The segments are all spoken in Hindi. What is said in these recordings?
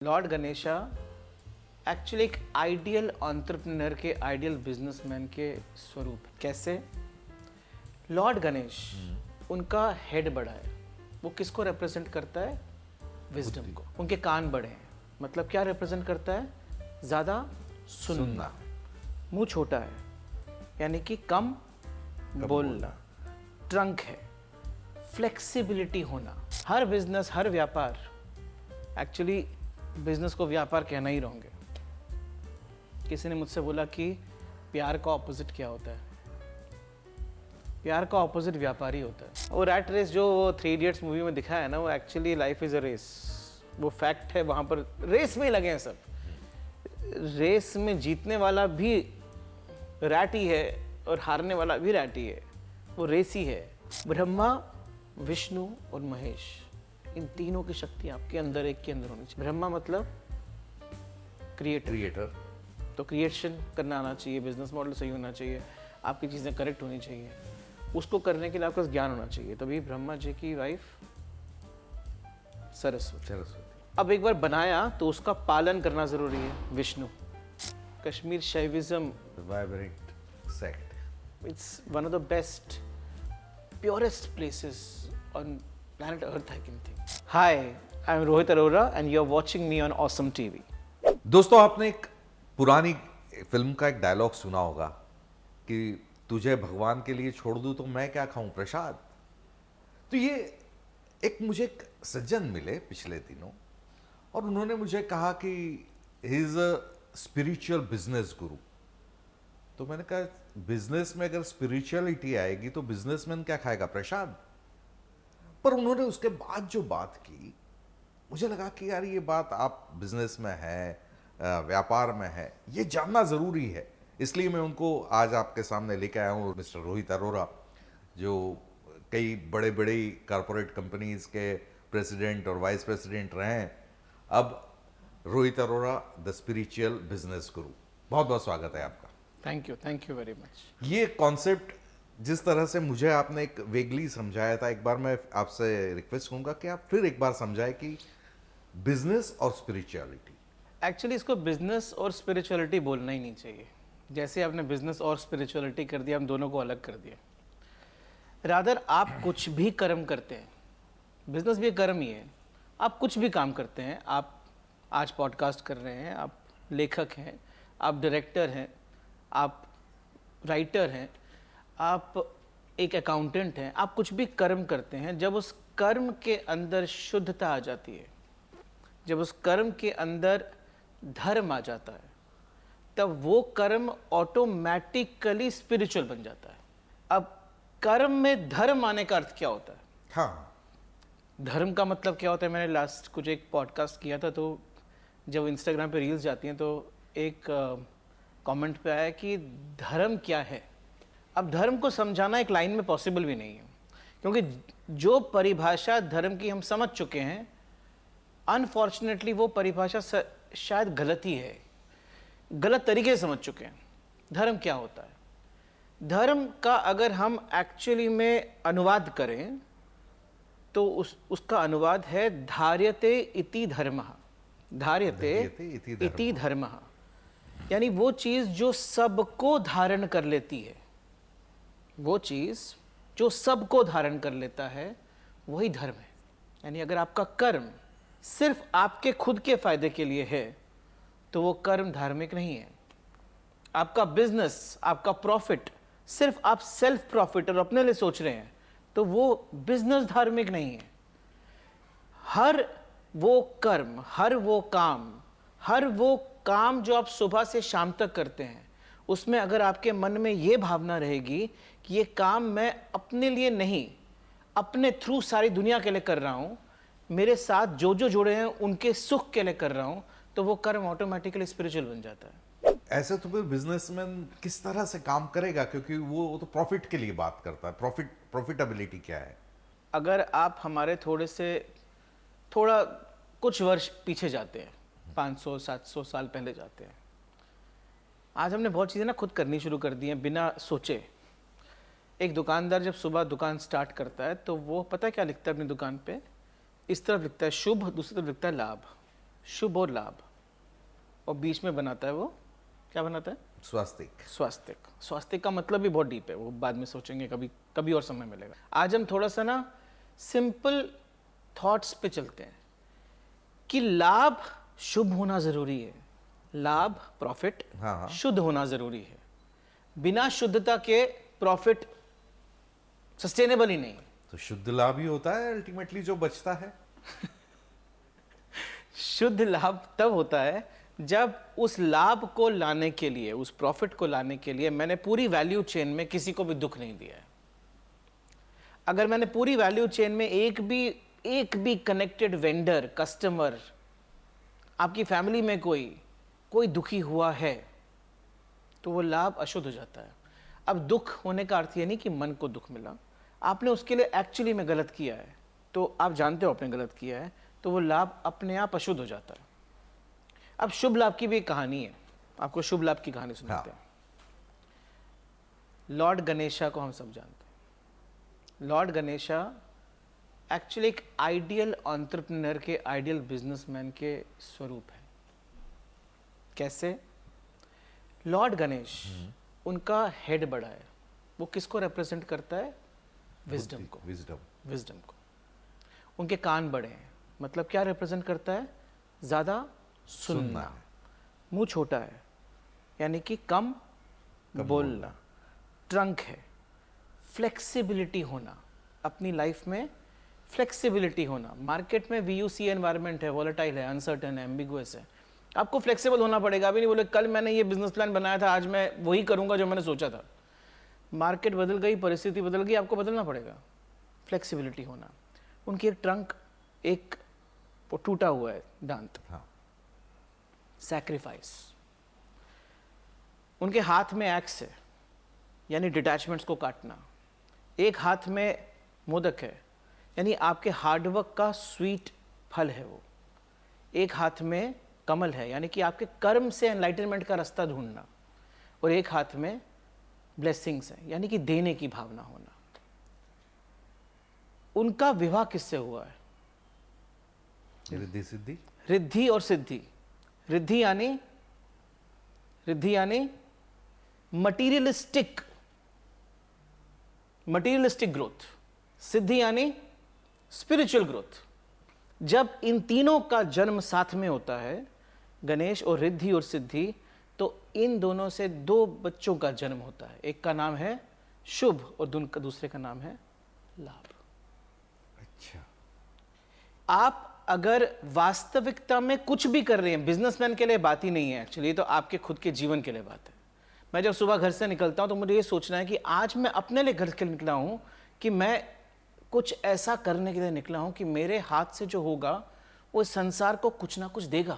लॉर्ड गणेशा एक्चुअली एक आइडियल एंटरप्रेन्योर के आइडियल बिजनेसमैन के स्वरूप है। कैसे? लॉर्ड गणेश उनका हेड बड़ा है, वो किसको रिप्रेजेंट करता है? विजडम को। उनके कान बड़े हैं, मतलब क्या रिप्रेजेंट करता है? ज़्यादा सुनना। मुंह छोटा है, यानी कि कम बोलना। ट्रंक है, फ्लेक्सिबिलिटी होना। हर बिजनेस, हर व्यापार, एक्चुअली बिजनेस को व्यापार कहना ही रॉन्ग है। किसी ने मुझसे बोला कि प्यार का ऑपोजिट क्या होता है? प्यार का ऑपोजिट व्यापार ही होता है। वो रैट रेस जो वो 3 इडियट्स मूवी में दिखाया है ना, वो actually life is a race. वो फैक्ट है, वहां पर रेस में ही लगे हैं सब। रेस में जीतने वाला भी रैट ही है और हारने वाला भी रैट ही है। वो रेस ही है। ब्रह्मा, विष्णु और महेश, इन तीनों की शक्ति आपके अंदर, एक के अंदर होनी चाहिए। ब्रह्मा मतलब क्रिएटर, तो क्रिएशन करना आना चाहिए, बिजनेस मॉडल सही होना चाहिए, आपकी चीज़ें करेक्ट होनी चाहिए। उसको करने के लिए आपका ज्ञान होना चाहिए। तभी ब्रह्मा जी की वाइफ सरस्वती। अब एक बार बनाया तो उसका पालन करना जरूरी है। Vishnu, Kashmir Shaivism, vibrant sect. It's one of the best, purest places on planet Earth, I can think. Hi, I'm Rohit Arora and you're watching me on Awesome TV. दोस्तों, आपने एक पुरानी फिल्म का एक डायलॉग सुना होगा कि तुझे भगवान के लिए छोड़ दूं तो मैं क्या खाऊं प्रसाद। तो ये मुझे एक सज्जन मिले पिछले दिनों और उन्होंने मुझे कहा कि he is a spiritual business गुरु। तो मैंने कहा बिजनेस में अगर स्पिरिचुअलिटी आएगी तो बिजनेसमैन क्या खाएगा? प्रसाद। पर उन्होंने उसके बाद जो बात की, मुझे लगा कि यार ये बात आप बिजनेस में है, व्यापार में है, ये जानना ज़रूरी है। इसलिए मैं उनको आज आपके सामने लेकर आया हूँ, मिस्टर रोहित अरोरा, जो कई बड़े बड़े कॉरपोरेट कंपनीज के प्रेसिडेंट और वाइस प्रेसिडेंट रहे हैं। अब Rohit Arora, the spiritual business गुरु। बहुत बहुत स्वागत है आपका। Thank you very much. ये कॉन्सेप्ट जिस तरह से मुझे आपने एक वेगली समझाया था, एक बार मैं आपसे रिक्वेस्ट करूंगा कि आप फिर एक बार समझाएं कि बिजनेस और स्पिरिचुअलिटी। एक्चुअली इसको बिजनेस और स्पिरिचुअलिटी बोलना ही नहीं चाहिए। जैसे आपने बिजनेस और स्पिरिचुअलिटी कर दिया, हम दोनों को अलग कर दिया। रादर आप कुछ भी कर्म करते हैं, बिजनेस भी एक कर्म ही है। आप कुछ भी काम करते हैं, आप आज पॉडकास्ट कर रहे हैं, आप लेखक हैं, आप डायरेक्टर हैं, आप राइटर हैं, आप एक अकाउंटेंट हैं, आप कुछ भी कर्म करते हैं, जब उस कर्म के अंदर शुद्धता आ जाती है, जब उस कर्म के अंदर धर्म आ जाता है, तब वो कर्म ऑटोमेटिकली स्पिरिचुअल बन जाता है। अब कर्म में धर्म आने का अर्थ क्या होता है? हाँ, धर्म का मतलब क्या होता है? मैंने लास्ट कुछ एक पॉडकास्ट किया था, तो जब इंस्टाग्राम पे रील्स जाती हैं तो एक कमेंट पे आया कि धर्म क्या है। अब धर्म को समझाना एक लाइन में पॉसिबल भी नहीं है, क्योंकि जो परिभाषा धर्म की हम समझ चुके हैं, अनफॉर्चुनेटली वो परिभाषा शायद गलत ही है, गलत तरीके से समझ चुके हैं। धर्म क्या होता है? धर्म का अगर हम एक्चुअली में अनुवाद करें तो उसका अनुवाद है धार्यते इति धर्मः। धार्यते इति धर्मः, यानी वो चीज जो सबको धारण कर लेती है, वो चीज जो सबको धारण कर लेता है, वही धर्म है। यानी अगर आपका कर्म सिर्फ आपके खुद के फायदे के लिए है तो वो कर्म धार्मिक नहीं है। आपका बिजनेस, आपका प्रॉफिट सिर्फ आप सेल्फ प्रॉफिट और अपने लिए सोच रहे हैं तो वो बिजनेस धार्मिक नहीं है। हर वो कर्म, हर वो काम जो आप सुबह से शाम तक करते हैं, उसमें अगर आपके मन में ये भावना रहेगी कि ये काम मैं अपने लिए नहीं, अपने थ्रू सारी दुनिया के लिए कर रहा हूं, मेरे साथ जो जो जुड़े हैं उनके सुख के लिए कर रहा हूं, तो वो कर्म ऑटोमेटिकली स्पिरिचुअल बन जाता है। ऐसे तो फिर बिजनेसमैन किस तरह से काम करेगा? क्योंकि वो तो प्रॉफिट के लिए बात करता है। प्रॉफिटेबिलिटी क्या है? अगर आप हमारे थोड़ा कुछ वर्ष पीछे जाते हैं, 500-700 साल पहले जाते हैं, आज हमने बहुत चीज़ें ना खुद करनी शुरू कर दी हैं बिना सोचे। एक दुकानदार जब सुबह दुकान स्टार्ट करता है तो वो पता क्या लिखता है अपनी दुकान पे? इस तरफ लिखता है शुभ, दूसरी तरफ लिखता है लाभ। शुभ और लाभ, और बीच में बनाता है वो क्या बनाता है? स्वास्तिक। स्वास्तिक। स्वास्तिक का मतलब भी बहुत डीप है, वो बाद में सोचेंगे, कभी कभी और समय मिलेगा। आज हम थोड़ा सा ना सिंपल थॉट्स पे चलते हैं कि लाभ शुभ होना जरूरी है, लाभ प्रॉफिट हाँ। शुद्ध होना जरूरी है। बिना शुद्धता के प्रॉफिट सस्टेनेबल ही नहीं। तो शुद्ध लाभ ही होता है अल्टीमेटली जो बचता है। शुद्ध लाभ तब होता है जब उस लाभ को लाने के लिए, उस प्रॉफिट को लाने के लिए मैंने पूरी वैल्यू चेन में किसी को भी दुख नहीं दिया है। अगर मैंने पूरी वैल्यू चेन में एक भी कनेक्टेड वेंडर, कस्टमर, आपकी फैमिली में कोई दुखी हुआ है तो वो लाभ अशुद्ध हो जाता है। अब दुख होने का अर्थ ये नहीं कि मन को दुख मिला, आपने उसके लिए एक्चुअली में गलत किया है, तो आप जानते हो आपने गलत किया है, तो वो लाभ अपने आप अशुद्ध हो जाता है। अब शुभ लाभ की भी एक कहानी है, आपको शुभ लाभ की कहानी सुनाते हैं। लॉर्ड गणेशा को हम सब जानते हैं। लॉर्ड गणेशा एक्चुअली एक आइडियल एंटरप्रेन्योर के, आइडियल बिजनेसमैन के स्वरूप है। कैसे? लॉर्ड गणेश, उनका हेड बड़ा है, वो किसको रिप्रेजेंट करता है? विजडम को। विजडम को। उनके कान बड़े हैं, मतलब क्या रिप्रेजेंट करता है? ज्यादा सुनना। मुंह छोटा है, यानी कि कम बोलना। ट्रंक है, फ्लेक्सिबिलिटी होना, अपनी लाइफ में फ्लेक्सिबिलिटी होना। मार्केट में VUC एनवायरनमेंट है, वॉलेटाइल है, अनसर्टेन है, एम्बिगुअस है, आपको फ्लेक्सिबल होना पड़ेगा। अभी नहीं बोले कल मैंने ये बिजनेस प्लान बनाया था, आज मैं वही करूंगा जो मैंने सोचा था। मार्केट बदल गई, परिस्थिति बदल गई, आपको बदलना पड़ेगा। फ्लेक्सिबिलिटी होना। उनकी एक ट्रंक, एक टूटा हुआ है दांत। हाँ। सैक्रिफाइस। उनके हाथ में एक्स है, यानी डिटैचमेंट्स को काटना। एक हाथ में मोदक है, यानी आपके हार्डवर्क का स्वीट फल है वो। एक हाथ में कमल है, यानी कि आपके कर्म से एनलाइटनमेंट का रास्ता ढूंढना। और एक हाथ में ब्लेसिंग्स है, यानी कि देने की भावना होना। उनका विवाह किससे हुआ है? रिद्धि सिद्धि। रिद्धि और सिद्धि। रिद्धि यानी मटीरियलिस्टिक ग्रोथ। सिद्धि यानी स्पिरिचुअल ग्रोथ। जब इन तीनों का जन्म साथ में होता है, गणेश और रिद्धि और सिद्धि, तो इन दोनों से 2 बच्चों का जन्म होता है। एक का नाम है शुभ और दूसरे का नाम है लाभ। अच्छा। आप अगर वास्तविकता में कुछ भी कर रहे हैं, बिजनेसमैन के लिए बात ही नहीं है एक्चुअली, तो आपके खुद के जीवन के लिए बात है। मैं जब सुबह घर से निकलता हूं तो मुझे ये सोचना है कि आज मैं अपने लिए घर के लिए निकला हूं, कि मैं कुछ ऐसा करने के लिए निकला हूं कि मेरे हाथ से जो होगा वो संसार को कुछ ना कुछ देगा।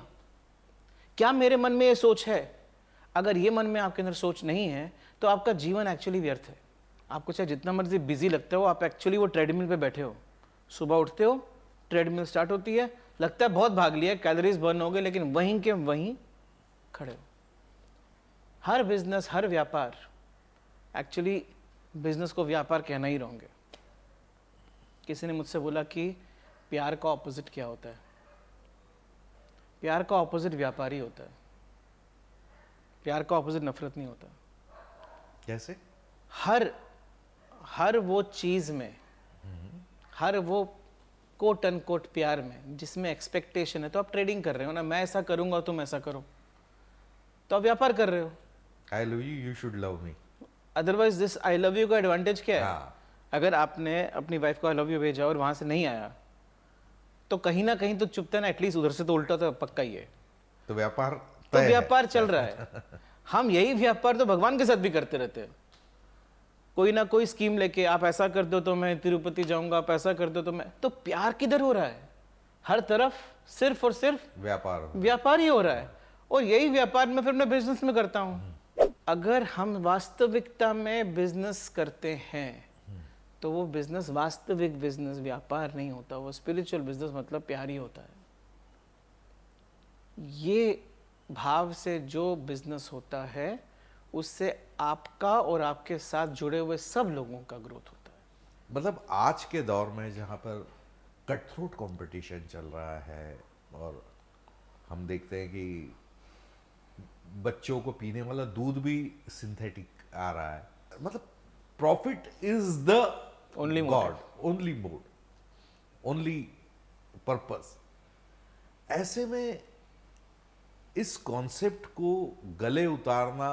क्या मेरे मन में ये सोच है? अगर ये मन में आपके अंदर सोच नहीं है तो आपका जीवन एक्चुअली व्यर्थ है। आपको चाहे जितना मर्जी बिजी लगता हो, आप एक्चुअली वो ट्रेडमिल पे बैठे हो। सुबह उठते हो, ट्रेडमिल स्टार्ट होती है, लगता है बहुत भाग लिया, कैलोरीज बर्न हो गए, लेकिन वहीं के वहीं खड़े हो। हर बिजनेस, हर व्यापार, एक्चुअली बिजनेस को व्यापार कहना ही रॉन्ग है। किसी ने मुझसे बोला कि प्यार का ऑपोजिट क्या होता है? प्यार का ऑपोजिट व्यापारी होता है। प्यार का ऑपोजिट नफरत नहीं होता। कैसे? हर वो चीज में, हर वो कोट एंड कोट प्यार में जिसमें एक्सपेक्टेशन है, तो आप ट्रेडिंग कर रहे हो ना, मैं ऐसा करूंगा तुम ऐसा करो, तो आप व्यापार कर रहे हो। I love you, you should love me. Otherwise this I love you का एडवांटेज क्या है? हाँ। अगर आपने अपनी वाइफ को आई लव यू भेजा और वहां से नहीं आया, तो कहीं ना कहीं तो चुपता ना, एटलीस्ट उधर से तो उल्टा तो पक्का ही है। तो व्यापार तो व्यापार चल रहा है। हम यही व्यापार तो भगवान के साथ भी करते रहते हैं। कोई ना कोई स्कीम लेके, आप ऐसा कर दो तो मैं तिरुपति जाऊंगा, आप ऐसा कर दो तो मैं, तो प्यार किधर हो रहा है? हर तरफ सिर्फ और सिर्फ व्यापार ही हो रहा है। और यही व्यापार मैं फिर मैं बिजनेस में करता हूं। अगर हम वास्तविकता में बिजनेस करते हैं तो वो बिजनेस वास्तविक बिजनेस, व्यापार नहीं होता, वो स्पिरिचुअल बिजनेस, मतलब प्यार ही होता है। ये भाव से जो बिजनेस होता है, उससे आपका और आपके साथ जुड़े हुए सब लोगों का ग्रोथ होता है। मतलब आज के दौर में जहाँ पर कट थ्रोट कंपटीशन चल रहा है और हम देखते हैं कि बच्चों को पीने वाला दूध भी सिंथेटिक आ रहा है। मतलब profit is the Only God, only mode, only purpose. ऐसे में इस कॉन्सेप्ट को गले उतारना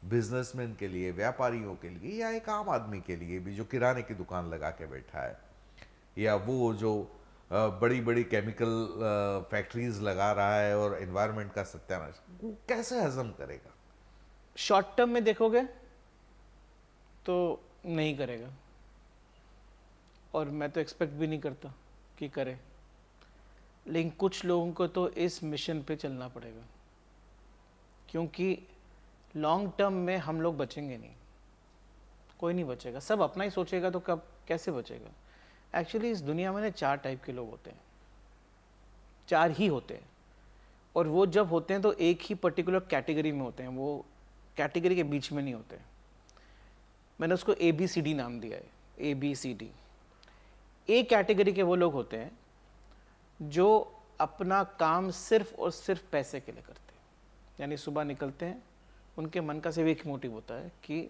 बिजनेसमैन के लिए, व्यापारियों के लिए, या एक आम आदमी के लिए भी जो किराने की दुकान लगा के बैठा है, या वो जो बड़ी बड़ी केमिकल फैक्ट्रीज लगा रहा है और एनवायरनमेंट का सत्यानाश, वो कैसे हजम करेगा? शॉर्ट टर्म में देखोगे तो नहीं करेगा, और मैं तो एक्सपेक्ट भी नहीं करता कि करे। लेकिन कुछ लोगों को तो इस मिशन पे चलना पड़ेगा, क्योंकि लॉन्ग टर्म में हम लोग बचेंगे नहीं, कोई नहीं बचेगा। सब अपना ही सोचेगा तो कब कैसे बचेगा? एक्चुअली इस दुनिया में ना 4 टाइप के लोग होते हैं, 4 ही होते हैं, और वो जब होते हैं तो एक ही पर्टिकुलर कैटेगरी में होते हैं, वो कैटेगरी के बीच में नहीं होते। मैंने उसको ABCD नाम दिया है, ABCD। ए कैटेगरी के वो लोग होते हैं जो अपना काम सिर्फ और सिर्फ पैसे के लिए करते हैं। यानी सुबह निकलते हैं, उनके मन का सिर्फ एक मोटिव होता है कि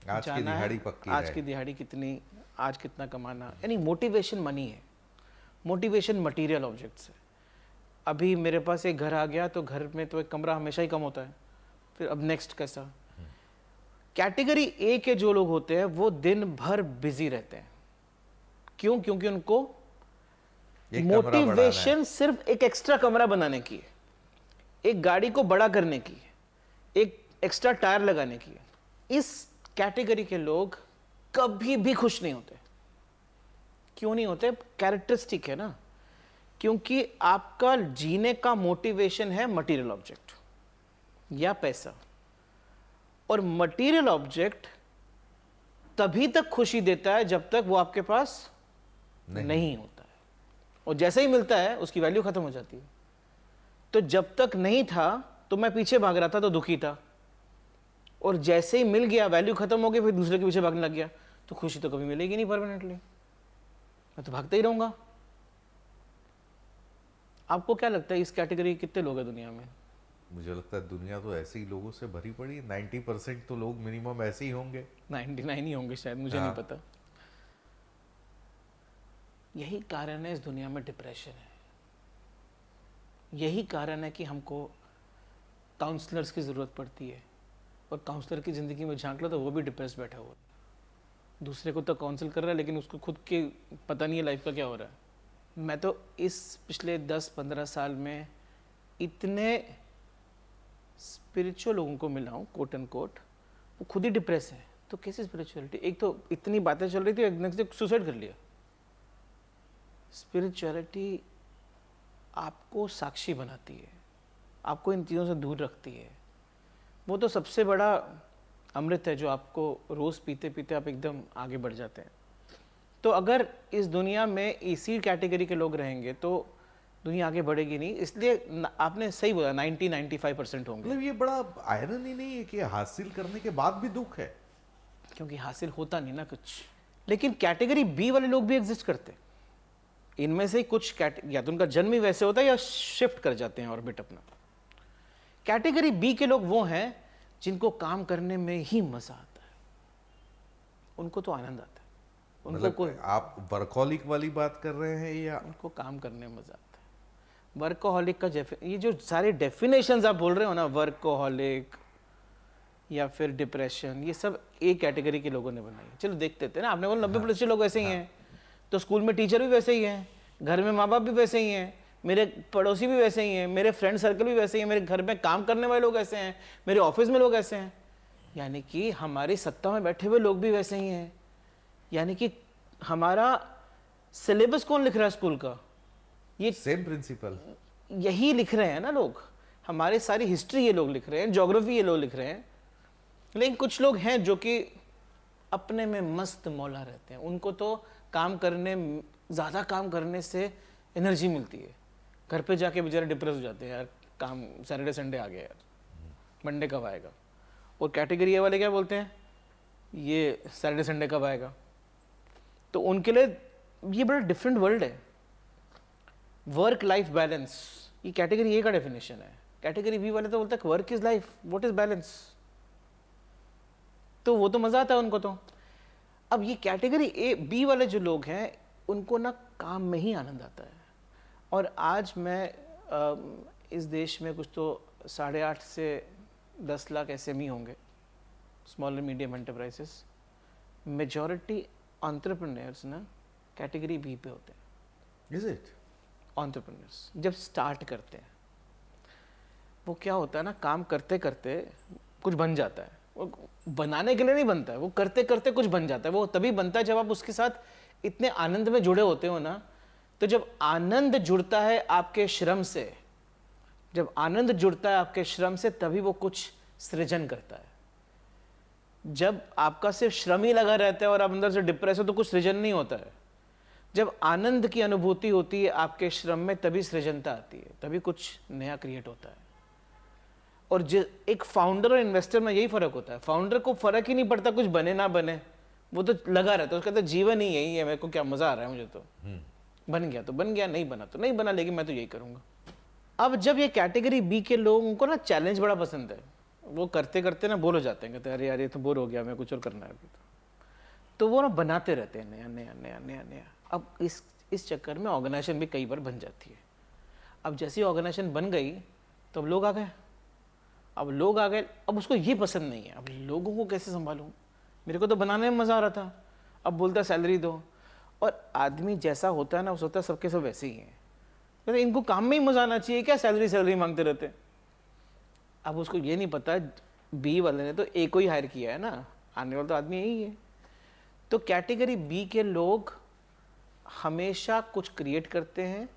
आज की दिहाड़ी पक्की आज रहे। की दिहाड़ी कितनी, आज कितना कमाना। यानी मोटिवेशन मनी है, मोटिवेशन मटेरियल ऑब्जेक्ट्स है। अभी मेरे पास एक घर आ गया तो घर में तो एक कमरा हमेशा ही कम होता है, फिर अब नेक्स्ट कैसा। कैटेगरी ए के जो लोग होते हैं वो दिन भर बिजी रहते हैं। क्यों? क्योंकि उनको मोटिवेशन सिर्फ एक एक्स्ट्रा कमरा बनाने की है, एक गाड़ी को बड़ा करने की है, एक एक्स्ट्रा टायर लगाने की है। इस कैटेगरी के लोग कभी भी खुश नहीं होते। क्यों नहीं होते? कैरेक्टरिस्टिक है ना, क्योंकि आपका जीने का मोटिवेशन है मटेरियल ऑब्जेक्ट या पैसा, और मटेरियल ऑब्जेक्ट तभी तक खुशी देता है जब तक वो आपके पास नहीं होता है, और जैसे ही मिलता है उसकी वैल्यू खत्म हो जाती है। तो जब तक नहीं था तो मैं पीछे भाग रहा था तो दुखी था, और जैसे ही मिल गया, वैल्यू खत्म हो गई, फिर दूसरे के पीछे भागने लग गया, तो खुशी तो कभी मिलेगी नहीं परमानेंटली, मैं तो भागता ही रहूंगा। आपको क्या लगता है इस कैटेगरी के कितने लोग हैं दुनिया में? मुझे लगता है दुनिया तो ऐसे ही लोगों से भरी पड़ी है। 90% तो लोग मिनिमम ऐसे ही होंगे। 99 ही होंगे शायद, मुझे नहीं पता। यही कारण है इस दुनिया में डिप्रेशन है, यही कारण है कि हमको काउंसलर्स की ज़रूरत पड़ती है, और काउंसलर की ज़िंदगी में झांक लो तो वो भी डिप्रेस बैठा हुआ है। दूसरे को तो काउंसिल कर रहा है, लेकिन उसको खुद के पता नहीं है लाइफ का क्या हो रहा है। मैं तो इस पिछले 10-15 साल में इतने स्पिरिचुअल लोगों को मिला हूँ, कोट एंड कोट, वो खुद ही डिप्रेस है। तो कैसी स्पिरिचुअलिटी? एक तो इतनी बातें चल रही थी, नेक्स्ट डे सुसाइड कर लिया। स्पिरिचुअलिटी आपको साक्षी बनाती है, आपको इन चीज़ों से दूर रखती है। वो तो सबसे बड़ा अमृत है जो आपको रोज़ पीते पीते आप एकदम आगे बढ़ जाते हैं। तो अगर इस दुनिया में इसी कैटेगरी के लोग रहेंगे तो दुनिया आगे बढ़ेगी नहीं। इसलिए आपने सही बोला, 90-95% होंगे। मतलब ये बड़ा आयरन ही नहीं है कि हासिल करने के बाद भी दुख है? क्योंकि हासिल होता नहीं ना कुछ। लेकिन कैटेगरी बी वाले लोग भी एग्जिस्ट करते हैं। इनमें से कुछ या तो उनका जन्म ही वैसे होता है या शिफ्ट कर जाते हैं ऑर्बिट अपना। कैटेगरी बी के लोग वो हैं जिनको काम करने में ही मजा आता है, उनको तो आनंद आता है। उनको मतलब आप वर्कहॉलिक वाली बात कर रहे हैं या? उनको काम करने में मजा आता है। वर्कहॉलिक का ये जो सारे डेफिनेशंस आप बोल रहे हो ना, वर्कहॉलिक या फिर डिप्रेशन, ये सब एक कैटेगरी के लोगों ने बनाई है। चलो देखते थे ना, आपने बोला 90% लोग वैसे ही हैं, तो स्कूल में टीचर भी वैसे ही हैं, घर में माँ बाप भी वैसे ही हैं, मेरे पड़ोसी भी वैसे ही हैं, मेरे फ्रेंड सर्कल भी वैसे ही हैं, मेरे घर में काम करने वाले लोग ऐसे हैं, मेरे ऑफिस में लोग ऐसे हैं। यानी कि हमारी सत्ता में बैठे हुए लोग भी वैसे ही हैं। यानी कि हमारा सिलेबस कौन लिख रहा है स्कूल का? ये सेम प्रिंसिपल यही लिख रहे हैं ना लोग। हमारी सारी हिस्ट्री ये लोग लिख रहे हैं, ज्योग्राफी ये लोग लिख रहे हैं। लेकिन कुछ लोग हैं जो कि अपने में मस्त मौला रहते हैं। उनको तो काम करने, ज़्यादा काम करने से एनर्जी मिलती है। घर पे जाके बेचारे डिप्रेस हो जाते हैं, यार काम सैटरडे संडे आ गया यार, मंडे कब आएगा। और कैटेगरी ए वाले क्या बोलते हैं, ये सैटरडे संडे कब आएगा। तो उनके लिए ये बड़ा डिफरेंट वर्ल्ड है। वर्क लाइफ बैलेंस ये कैटेगरी ए का डेफिनेशन है। कैटेगरी बी वाले तो बोलते हैं work is life, what is balance, तो वो तो मजा आता है उनको। तो अब ये कैटेगरी ए बी वाले जो लोग हैं उनको ना काम में ही आनंद आता है। और आज मैं इस देश में कुछ तो 8.5 से 10 लाख SME होंगे, small and medium enterprises. Majority entrepreneurs ना कैटेगरी बी पे होते हैं। Is it? एंटरप्रेन्योर्स जब स्टार्ट करते हैं, वो क्या होता है ना, काम करते करते कुछ बन जाता है। वो बनाने के लिए नहीं बनता है, वो करते करते कुछ बन जाता है। वो तभी बनता है जब आप उसके साथ इतने आनंद में जुड़े होते हो ना। तो जब आनंद जुड़ता है आपके श्रम से, जब आनंद जुड़ता है आपके श्रम से, तभी वो कुछ सृजन करता है। जब आपका सिर्फ श्रम ही लगा रहता है और आप अंदर से डिप्रेस हो तो कुछ सृजन नहीं होता है। जब आनंद की अनुभूति होती है आपके श्रम में, तभी सृजनता आती है, तभी कुछ नया क्रिएट होता है। और एक फाउंडर और इन्वेस्टर में यही फर्क होता है। फाउंडर को फर्क ही नहीं पड़ता कुछ बने ना बने, वो तो लगा रहता है, उसका तो जीवन ही यही है, मेरे को क्या मजा आ रहा है मुझे तो, बन गया तो बन गया, नहीं बना तो नहीं बना, लेकिन मैं तो यही करूंगा। अब जब ये कैटेगरी बी के लोगों को ना चैलेंज बड़ा पसंद है, वो करते करते ना बोर हो जाते हैं, कहते हैं अरे यार ये तो बोर हो गया, मैं कुछ और करना है अभी तो वो ना बनाते रहते हैं नया नया नया नया नया। अब इस चक्कर में ऑर्गेनाइजेशन भी कई बार बन जाती है। अब जैसी ऑर्गेनाइजेशन बन गई तो अब लोग आ गए, अब उसको ये पसंद नहीं है, अब लोगों को कैसे संभालूं, मेरे को तो बनाने में मज़ा आ रहा था, अब बोलता सैलरी दो। और आदमी जैसा होता है ना, उस होता है सबके सब वैसे ही हैं, कहते इनको काम में ही मज़ा आना चाहिए, क्या सैलरी मांगते रहते। अब उसको ये नहीं पता बी वाले ने तो ए को ही हायर किया है ना, आने वाला तो आदमी यही है। तो कैटेगरी बी के लोग हमेशा कुछ क्रिएट करते हैं,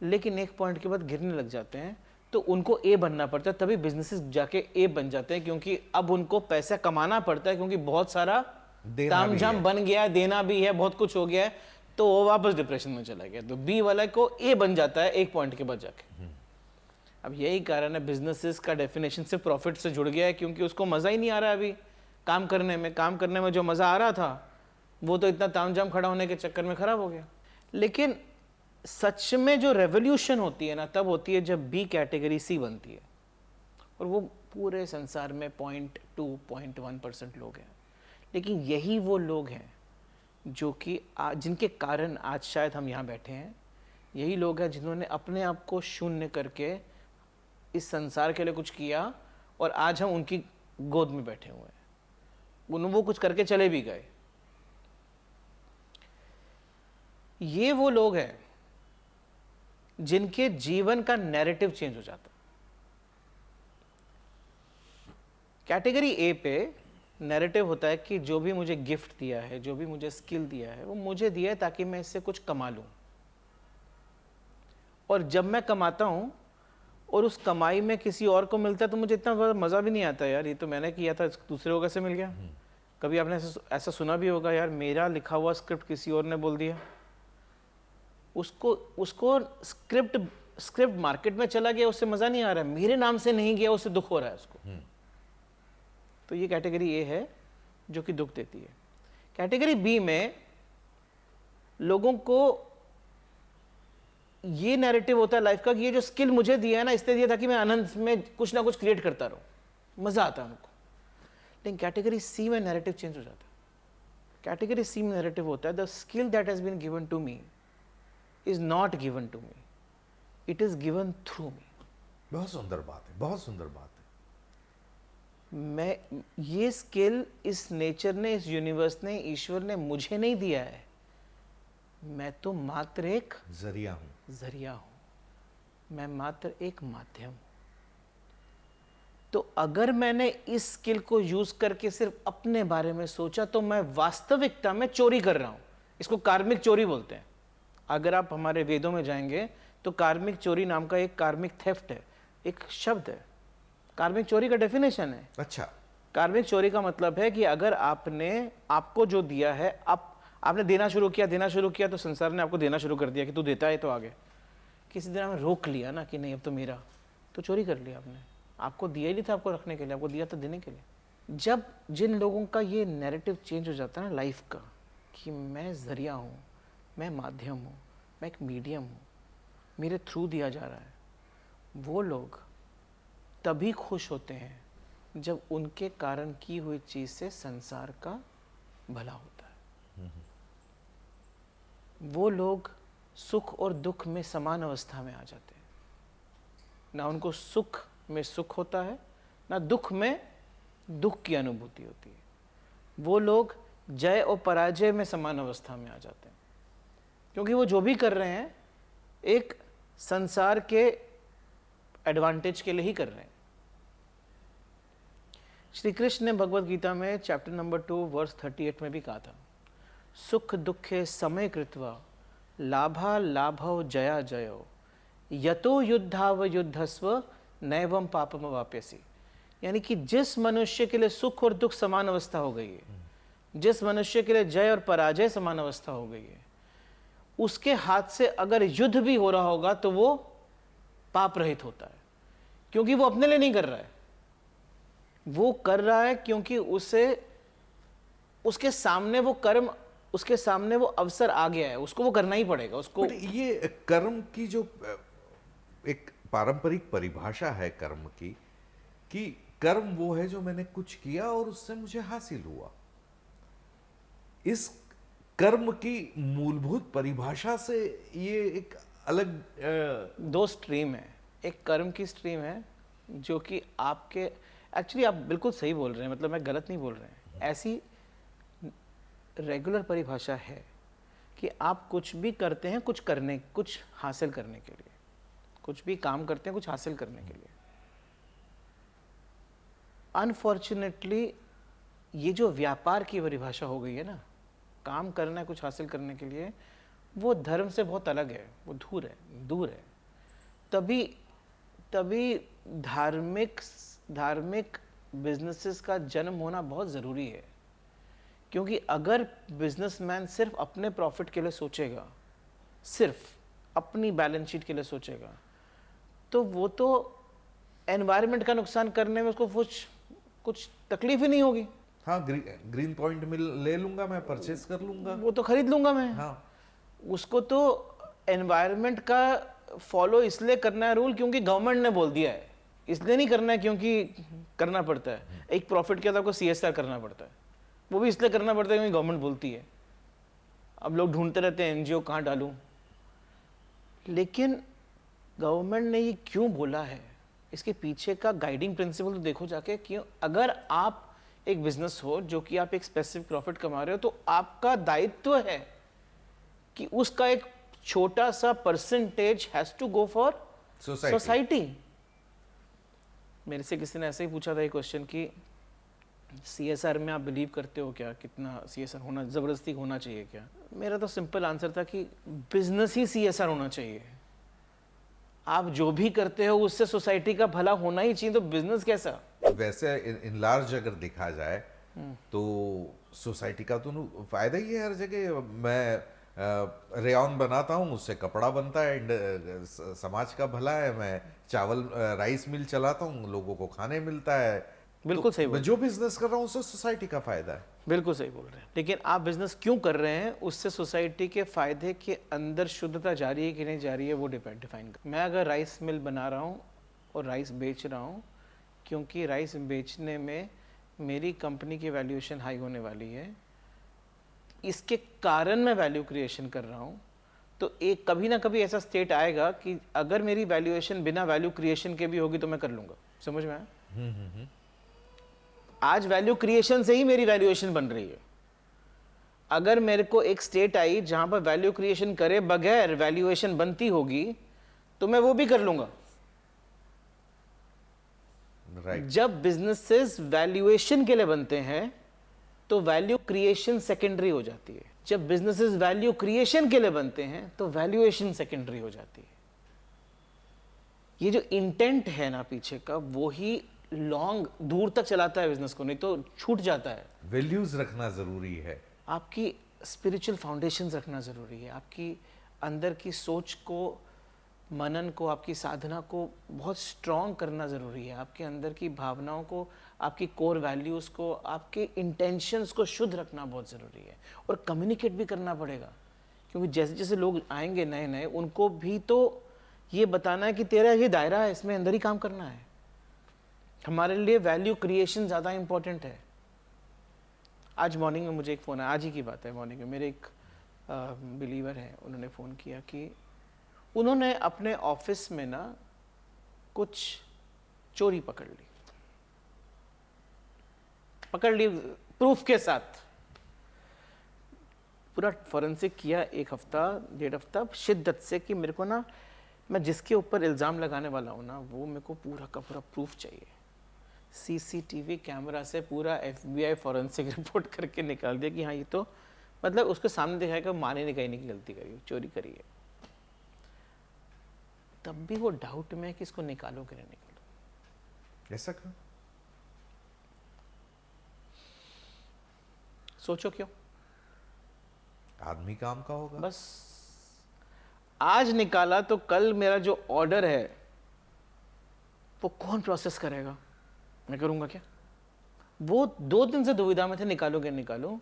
लेकिन एक पॉइंट के बाद गिरने लग जाते हैं, तो उनको ए बनना पड़ता है, तभी बिजनेसेस जाके ए बन जाते हैं, क्योंकि अब उनको पैसा कमाना पड़ता है, क्योंकि बहुत सारा तामझाम बन गया है, देना भी है, बहुत कुछ हो गया है, तो वो वापस डिप्रेशन में चला गया। तो बी वाला को ए बन जाता है एक पॉइंट के बाद जाके। अब यही कारण है बिजनेसेस का डेफिनेशन से प्रॉफिट से जुड़ गया है, क्योंकि उसको मज़ा ही नहीं आ रहा है अभी काम करने में जो मज़ा आ रहा था वो तो इतना तामझाम खड़ा होने के चक्कर में खराब हो गया। लेकिन सच में जो रेवोल्यूशन होती है ना, तब होती है जब बी कैटेगरी सी बनती है, और वो पूरे संसार में 0.2-0.1% लोग हैं। लेकिन यही वो लोग हैं जो कि जिनके कारण आज शायद हम यहाँ बैठे हैं। यही लोग हैं जिन्होंने अपने आप को शून्य करके इस संसार के लिए कुछ किया, और आज हम उनकी गोद में बैठे हुए हैं। वो कुछ करके चले भी गए। ये वो लोग हैं जिनके जीवन का नैरेटिव चेंज हो जाता है। कैटेगरी ए पे नैरेटिव होता है कि जो भी मुझे गिफ्ट दिया है, जो भी मुझे स्किल दिया है, वो मुझे दिया है ताकि मैं इससे कुछ कमा लूं। और जब मैं कमाता हूं और उस कमाई में किसी और को मिलता है तो मुझे इतना मज़ा भी नहीं आता, यार ये तो मैंने किया था, दूसरे को कैसे मिल गया। कभी आपने ऐसा सुना भी होगा, यार मेरा लिखा हुआ स्क्रिप्ट किसी और ने बोल दिया, उसको स्क्रिप्ट मार्केट में चला गया, उससे मज़ा नहीं आ रहा है, मेरे नाम से नहीं गया, उससे दुख हो रहा है उसको। तो ये कैटेगरी ए है जो कि दुख देती है। कैटेगरी बी में लोगों को ये नैरेटिव होता है लाइफ का कि ये जो स्किल मुझे दिया है ना, इसलिए दिया ताकि मैं आनंद में कुछ ना कुछ क्रिएट करता रहूं, मज़ा आता है उनको। लेकिन कैटेगरी सी में नैरेटिव चेंज हो जाता है। कैटेगरी सी में नैरेटिव होता है the skill that has been given to me is not given to me, it is given through me। बहुत सुंदर बात है, बहुत सुंदर बात है। मैं ये स्किल इस नेचर ने, इस यूनिवर्स ने, ईश्वर ने मुझे नहीं दिया है, मैं तो मात्र एक जरिया हूं, मैं मात्र एक माध्यम हूं। तो अगर मैंने इस स्किल को यूज करके सिर्फ अपने बारे में सोचा तो मैं वास्तविकता में चोरी कर रहा हूं। इसको कार्मिक चोरी बोलते हैं। अगर आप हमारे वेदों में जाएंगे तो कार्मिक चोरी नाम का एक कार्मिक थेफ्ट है, एक शब्द है, कार्मिक चोरी का डेफिनेशन है। अच्छा, कार्मिक चोरी का मतलब है कि अगर आपको जो दिया है, आपने देना शुरू किया तो संसार ने आपको देना शुरू कर दिया कि तू देता है तो आगे। किसी दिन आपने रोक लिया ना कि नहीं अब तो मेरा, तो चोरी कर लिया आपने। आपको दिया ही नहीं था आपको रखने के लिए, आपको दिया था देने के लिए। जब जिन लोगों का ये नैरेटिव चेंज हो जाता है ना लाइफ का, कि मैं जरिया हूँ, मैं माध्यम हूँ, मैं एक मीडियम हूँ, मेरे थ्रू दिया जा रहा है, वो लोग तभी खुश होते हैं जब उनके कारण की हुई चीज से संसार का भला होता है। वो लोग सुख और दुख में समान अवस्था में आ जाते हैं। ना उनको सुख में सुख होता है, ना दुख में दुख की अनुभूति होती है। वो लोग जय और पराजय में समान अवस्था में आ जाते हैं, क्योंकि वो जो भी कर रहे हैं एक संसार के एडवांटेज के लिए ही कर रहे हैं। श्री कृष्ण ने भगवत गीता में चैप्टर नंबर 2 वर्स 38 में भी कहा था, सुख दुखे समय कृत्वा लाभा लाभव जया जयो यतो युद्धाव युद्धस्व नैवम पापम वाप्यसी। यानी कि जिस मनुष्य के लिए सुख और दुख समान अवस्था हो गई है, जिस मनुष्य के लिए जय और पराजय समान अवस्था हो गई है, उसके हाथ से अगर युद्ध भी हो रहा होगा तो वो पाप रहित होता है, क्योंकि वो अपने लिए नहीं कर रहा है, वो कर रहा है क्योंकि उसके सामने वो कर्म, उसके सामने वो अवसर आ गया है, उसको वो करना ही पड़ेगा उसको। ये कर्म की जो एक पारंपरिक परिभाषा है कर्म की, कि कर्म वो है जो मैंने कुछ किया और उससे मुझे हासिल हुआ। इस कर्म की मूलभूत परिभाषा से ये एक अलग दो स्ट्रीम है। एक कर्म की स्ट्रीम है जो कि आपके, एक्चुअली आप बिल्कुल सही बोल रहे हैं, मतलब मैं गलत नहीं बोल रहे हैं, ऐसी रेगुलर परिभाषा है कि आप कुछ भी करते हैं कुछ हासिल करने के लिए, कुछ भी काम करते हैं कुछ हासिल करने के लिए। अनफॉर्चुनेटली ये जो व्यापार की परिभाषा हो गई है ना, काम करना है कुछ हासिल करने के लिए, वो धर्म से बहुत अलग है, वो दूर है। तभी धार्मिक बिजनेसेस का जन्म होना बहुत ज़रूरी है। क्योंकि अगर बिजनेसमैन सिर्फ अपने प्रॉफिट के लिए सोचेगा, सिर्फ अपनी बैलेंस शीट के लिए सोचेगा, तो वो तो एनवायरनमेंट का नुकसान करने में उसको कुछ तकलीफ ही नहीं होगी। हाँ, ग्रीन पॉइंट मिल ले लूंगा, मैं परचेस कर लूंगा, वो तो खरीद लूंगा मैं। हाँ। उसको तो एनवायरनमेंट का फॉलो इसलिए करना है रूल क्योंकि गवर्नमेंट ने बोल दिया है, इसलिए नहीं करना है क्योंकि करना पड़ता है। एक प्रॉफिट के साथ आपको CSR करना पड़ता है, वो भी इसलिए करना पड़ता है क्योंकि गवर्नमेंट बोलती है। अब लोग ढूंढते रहते हैं NGO कहाँ डालूं, लेकिन गवर्नमेंट ने ये क्यों बोला है, इसके पीछे का गाइडिंग प्रिंसिपल तो देखो जाके। क्यों, अगर आप एक बिजनेस हो जो कि आप एक स्पेसिफिक प्रॉफिट कमा रहे हो, तो आपका दायित्व है कि उसका एक छोटा सा percentage has to go for society. मेरे से किसी ने ऐसे ही पूछा था ये क्वेश्चन कि CSR में आप बिलीव करते हो क्या, कितना CSR होना जबरदस्ती होना चाहिए क्या? मेरा तो सिंपल आंसर था कि बिजनेस ही CSR होना चाहिए। आप जो भी करते हो उससे सोसाइटी का भला होना ही चाहिए, तो बिजनेस कैसा? वैसे इन लार्ज अगर देखा जाए तो सोसाइटी का तो फायदा ही है हर जगह। मैं रेयॉन बनाता हूँ, उससे कपड़ा बनता है, एंड समाज का भला है। मैं चावल राइस मिल चलाता हूँ, लोगों को खाने मिलता है। बिल्कुल सही बोल, जो बिजनेस कर रहा हूँ उससे सोसाइटी का फायदा है। बिल्कुल सही बोल रहे हैं। लेकिन आप बिजनेस क्यों कर रहे हैं, उससे सोसाइटी के फायदे के अंदर शुद्धता जा रही है कि नहीं जा रही है, वो डिफाइन कर। मैं अगर राइस मिल बना रहा हूँ और राइस बेच रहा हूँ, क्योंकि राइस बेचने में मेरी कंपनी की वैल्यूएशन हाई होने वाली है, इसके कारण मैं वैल्यू क्रिएशन कर रहा हूँ, तो एक कभी ना कभी ऐसा स्टेट आएगा कि अगर मेरी वैल्यूएशन बिना वैल्यू क्रिएशन के भी होगी तो मैं कर लूँगा। समझ में आया? आज वैल्यू क्रिएशन से ही मेरी वैल्यूएशन बन रही है। अगर मेरे को एक स्टेट आई जहां पर वैल्यू क्रिएशन करे बगैर वैल्यूएशन बनती होगी, तो मैं वो भी कर लूंगा। जब बिजनेसेस वैल्यूएशन के लिए बनते हैं तो वैल्यू क्रिएशन सेकेंडरी हो जाती है। जब बिजनेसेस वैल्यू क्रिएशन के लिए बनते हैं तो वैल्यूएशन सेकेंडरी हो जाती है। ये जो इंटेंट है ना पीछे का, वो ही लॉन्ग दूर तक चलाता है बिजनेस को, नहीं तो छूट जाता है। वैल्यूज रखना जरूरी है, आपकी स्पिरिचुअल फाउंडेशंस रखना जरूरी है, आपकी अंदर की सोच को, मनन को, आपकी साधना को बहुत स्ट्रॉन्ग करना ज़रूरी है। आपके अंदर की भावनाओं को, आपकी कोर वैल्यूज़ को, आपके इंटेंशंस को शुद्ध रखना बहुत ज़रूरी है। और कम्युनिकेट भी करना पड़ेगा, क्योंकि जैसे जैसे लोग आएंगे नए नए, उनको भी तो ये बताना है कि तेरा ये दायरा है, इसमें अंदर ही काम करना है। हमारे लिए वैल्यू क्रिएशन ज़्यादा इंपॉर्टेंट है। आज मॉर्निंग में मुझे एक फ़ोन आया, आज ही की बात है, मॉर्निंग में मेरे एक बिलीवर हैं, उन्होंने फ़ोन किया कि उन्होंने अपने ऑफिस में ना कुछ चोरी पकड़ ली प्रूफ के साथ। पूरा फॉरेंसिक किया, 1 हफ्ता 1.5 हफ्ता शिद्दत से कि मेरे को ना, मैं जिसके ऊपर इल्ज़ाम लगाने वाला हूँ ना, वो मेरे को पूरा का पूरा प्रूफ चाहिए। सीसीटीवी कैमरा से पूरा FBI फॉरेंसिक रिपोर्ट करके निकाल दिया कि हाँ ये तो मतलब उसके सामने दिखाया कि माने ने कहीं की गलती करी, चोरी करी है। तब भी वो डाउट में है कि इसको निकालो कि नहीं निकालो। ऐसा क्यों? सोचो क्यों? आदमी काम का होगा। बस आज निकाला तो कल मेरा जो ऑर्डर है वो कौन प्रोसेस करेगा? मैं करूंगा क्या? वो 2 दिन से दुविधा में थे, निकालोगे निकालो।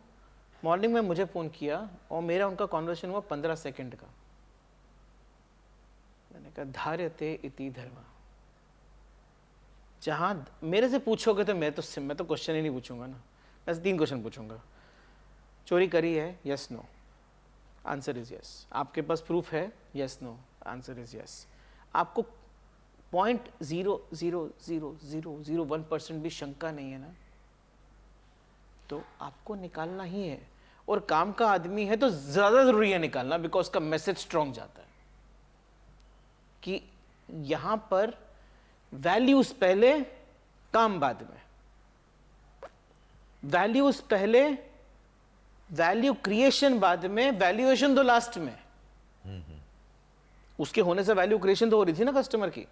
मॉर्निंग में मुझे फ़ोन किया और मेरा उनका कॉन्वर्सेशन हुआ 15 सेकंड का। मैंने कहा धार्यते इति धर्म। जहां मेरे से पूछोगे तो मैं तो क्वेश्चन ही नहीं पूछूंगा ना, मैं 3 क्वेश्चन पूछूंगा। चोरी करी है? Yes no, answer is yes. आपके पास प्रूफ है? Yes no, answer is yes. आपको 0.00001% भी शंका नहीं है ना, तो आपको निकालना ही है। और काम का आदमी है तो ज्यादा जरूरी है निकालना, बिकॉज का मैसेज स्ट्रॉन्ग जाता है कि यहां पर वैल्यूज पहले, काम बाद में। वैल्यूज पहले, वैल्यू क्रिएशन बाद में, वैल्यूएशन तो लास्ट में। उसके होने से वैल्यू क्रिएशन तो हो रही थी ना कस्टमर की,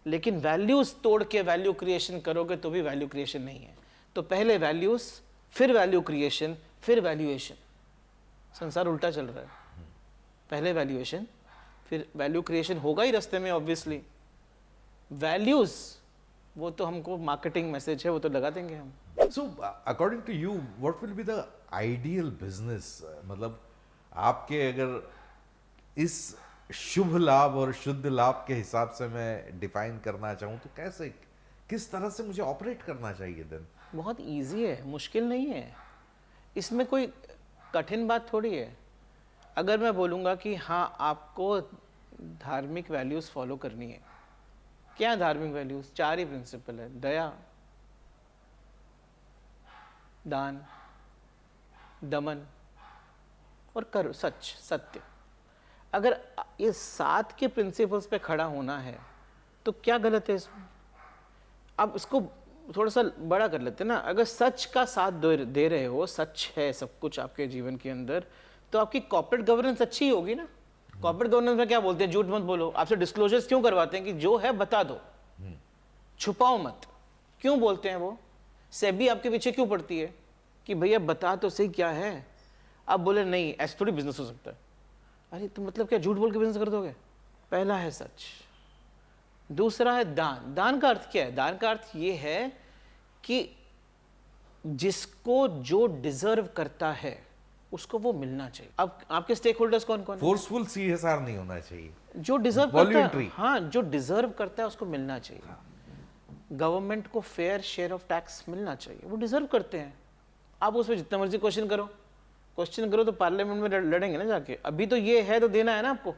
लेकिन वैल्यूज तोड़ के वैल्यू क्रिएशन करोगे तो भी वैल्यू क्रिएशन नहीं है। तो पहले वैल्यूज, फिर वैल्यू क्रिएशन, फिर वैल्यूएशन। संसार उल्टा चल रहा है। पहले वैल्यूएशन, फिर वैल्यू क्रिएशन होगा ही रास्ते में ऑब्वियसली। वैल्यूज वो तो हमको मार्केटिंग मैसेज है, वो तो लगा देंगे हम। So, according to you, what will be the ideal business? मतलब आपके अगर इस शुभ लाभ और शुद्ध लाभ के हिसाब से मैं डिफाइन करना चाहूँ तो कैसे, किस तरह से मुझे ऑपरेट करना चाहिए दिन? बहुत इजी है, मुश्किल नहीं है। इसमें कोई कठिन बात थोड़ी है। अगर मैं बोलूँगा कि हाँ आपको धार्मिक वैल्यूज़ फॉलो करनी है, क्या धार्मिक वैल्यूज़? 4 ही प्रिंसिपल है, दया, दान, दमन और कर, सच, सत्य। अगर ये 7 के प्रिंसिपल्स पे खड़ा होना है तो क्या गलत है इसमें? अब इसको थोड़ा सा बड़ा कर लेते हैं ना। अगर सच का साथ दे रहे हो, सच है सब कुछ आपके जीवन के अंदर, तो आपकी कॉर्पोरेट गवर्नेंस अच्छी होगी ना। कॉर्पोरेट गवर्नेंस में क्या बोलते हैं? झूठ मत बोलो। आपसे डिस्क्लोजर्स क्यों करवाते हैं कि जो है बता दो, छुपाओ मत। क्यों बोलते हैं वो? सेबी आपके पीछे क्यों पड़ती है कि भैया बता तो सही क्या है। आप बोले नहीं, ऐसे थोड़ी बिजनेस हो सकता है। अरे तो मतलब क्या झूठ बोल के बिजनेस कर दोगे? पहला है सच, दूसरा है दान। दान का अर्थ क्या है? दान का अर्थ ये है कि जिसको जो डिजर्व करता है उसको वो मिलना चाहिए। अब आपके स्टेक होल्डर्स कौन कौन? फोर्सफुल CSR नहीं होना चाहिए, जो डिजर्व करता है, Voluntary। हाँ जो डिजर्व करता है उसको मिलना चाहिए। गवर्नमेंट को फेयर शेयर ऑफ टैक्स मिलना चाहिए, वो डिजर्व करते हैं। आप उसमें जितना मर्जी क्वेश्चन करो तो पार्लियामेंट में लड़ेंगे ना जाके। अभी तो ये है तो देना है ना आपको,